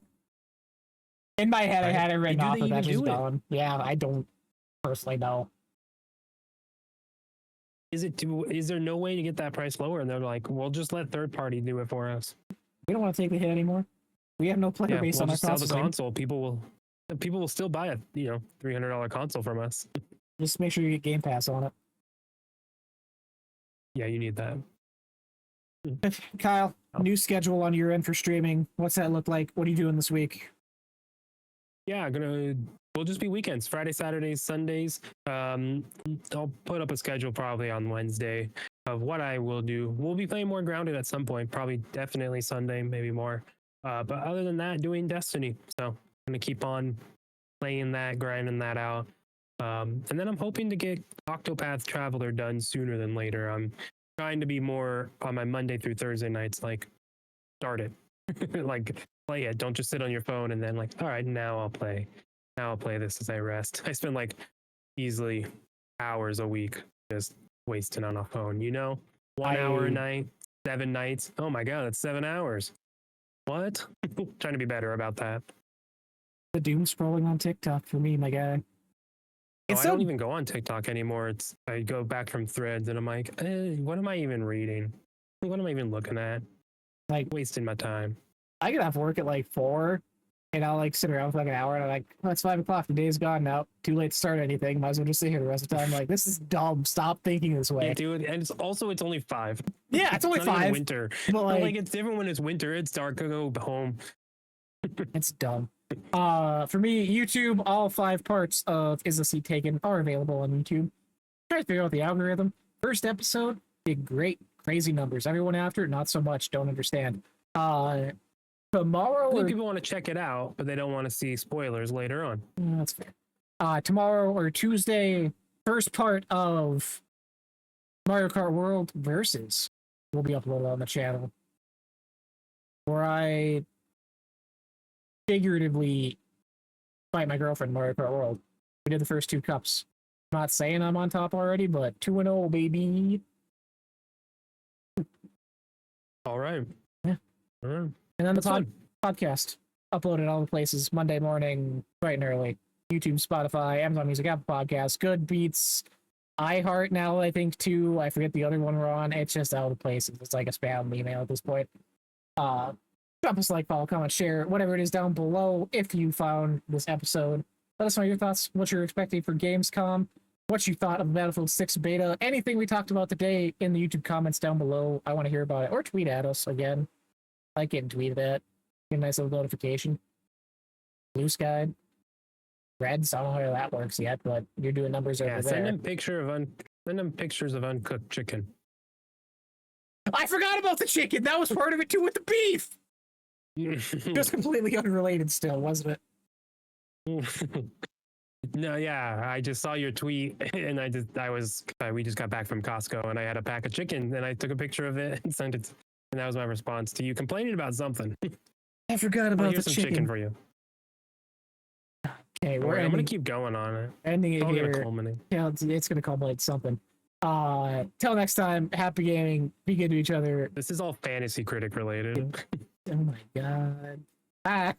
In my head, I Right? had it written Do off, they but even that's just do it? gone. Yeah, I don't personally know. is there no way to get that price lower? And they're like, we'll just let third party do it for us. We don't want to take the hit anymore. We have no player Yeah, base we'll on our just sell the console. console. People will still buy a $300 console from us. Just make sure you get Game Pass on it. Yeah, you need that. Kyle, Oh. new schedule on your end for streaming. What's that look like? What are you doing this week? Yeah, we'll just be weekends, Friday, Saturdays, Sundays. I'll put up a schedule probably on Wednesday of what I will do. We'll be playing more Grounded at some point, probably definitely Sunday, maybe more. But other than that, doing Destiny. So I'm gonna keep on playing that, grinding that out. And then I'm hoping to get Octopath Traveler done sooner than later. I'm trying to be more on my Monday through Thursday nights, like start it. Like play it. Don't just sit on your phone and then like, all right, now I'll play. Now I'll play this as I rest. I spend like easily hours a week just wasting on a phone, 1 hour a night, 7 nights. Oh my God, that's 7 hours. What? Trying to be better about that. The doom scrolling on TikTok for me, my guy. I It's don't even go on TikTok anymore. I go back from threads and I'm like, what am I even reading? What am I even looking at? like Wasting my time. I get off work at like 4, and I'll like sit around for like an hour, and I'm like, oh, it's 5 o'clock. The day's gone now. Too late to start anything. Might as well just sit here the rest of the time. Like, this is dumb. Stop thinking this way. Yeah, dude, and it's only 5. Yeah, it's only not even 5. winter. But like, It's different when it's winter. It's dark. I go home. it's dumb. For me, YouTube, all 5 parts of Is the Seat Taken are available on YouTube. Try to figure out the algorithm. First episode did great, crazy numbers. Everyone after it, not so much. Don't understand. Tomorrow, I think people want to check it out, but they don't want to see spoilers later on. That's fair. Tomorrow or Tuesday, first part of Mario Kart World Versus will be uploaded on the channel, where I figuratively fight my girlfriend in Mario Kart World. We did the first 2 cups. I'm not saying I'm on top already, but 2-0, baby. All right. Yeah. All right. And then the That's fun. podcast uploaded all the places Monday morning, bright and early. YouTube, Spotify, Amazon Music, Apple Podcasts, Good Beats, iHeart now, I think, too. I forget the other one we're on. It's just all the places. It's like a spam email at this point. Drop us a like, follow, comment, share, whatever it is down below if you found this episode. Let us know your thoughts, what you're expecting for Gamescom, what you thought of Battlefield 6 beta, anything we talked about today in the YouTube comments down below. I want to hear about it. Or tweet at us again. Like it and tweet at. Get a nice little notification. Blue Sky. Reds, I don't know how that works yet, but you're doing numbers over Send there. them pictures of uncooked chicken. I forgot about the chicken. That was part of it too with the beef. Just completely unrelated still, wasn't it? No, yeah, I just saw your tweet and we just got back from Costco and I had a pack of chicken and I took a picture of it and sent it. And that was my response to you complaining about something. I forgot about Here's the some chicken for you. Okay, I'm gonna keep going on it. ending it It's all gonna here. culminate. Yeah, it's gonna culminate something. Till next time, happy gaming. Be good to each other. This is all fantasy critic related. Oh my god. Bye.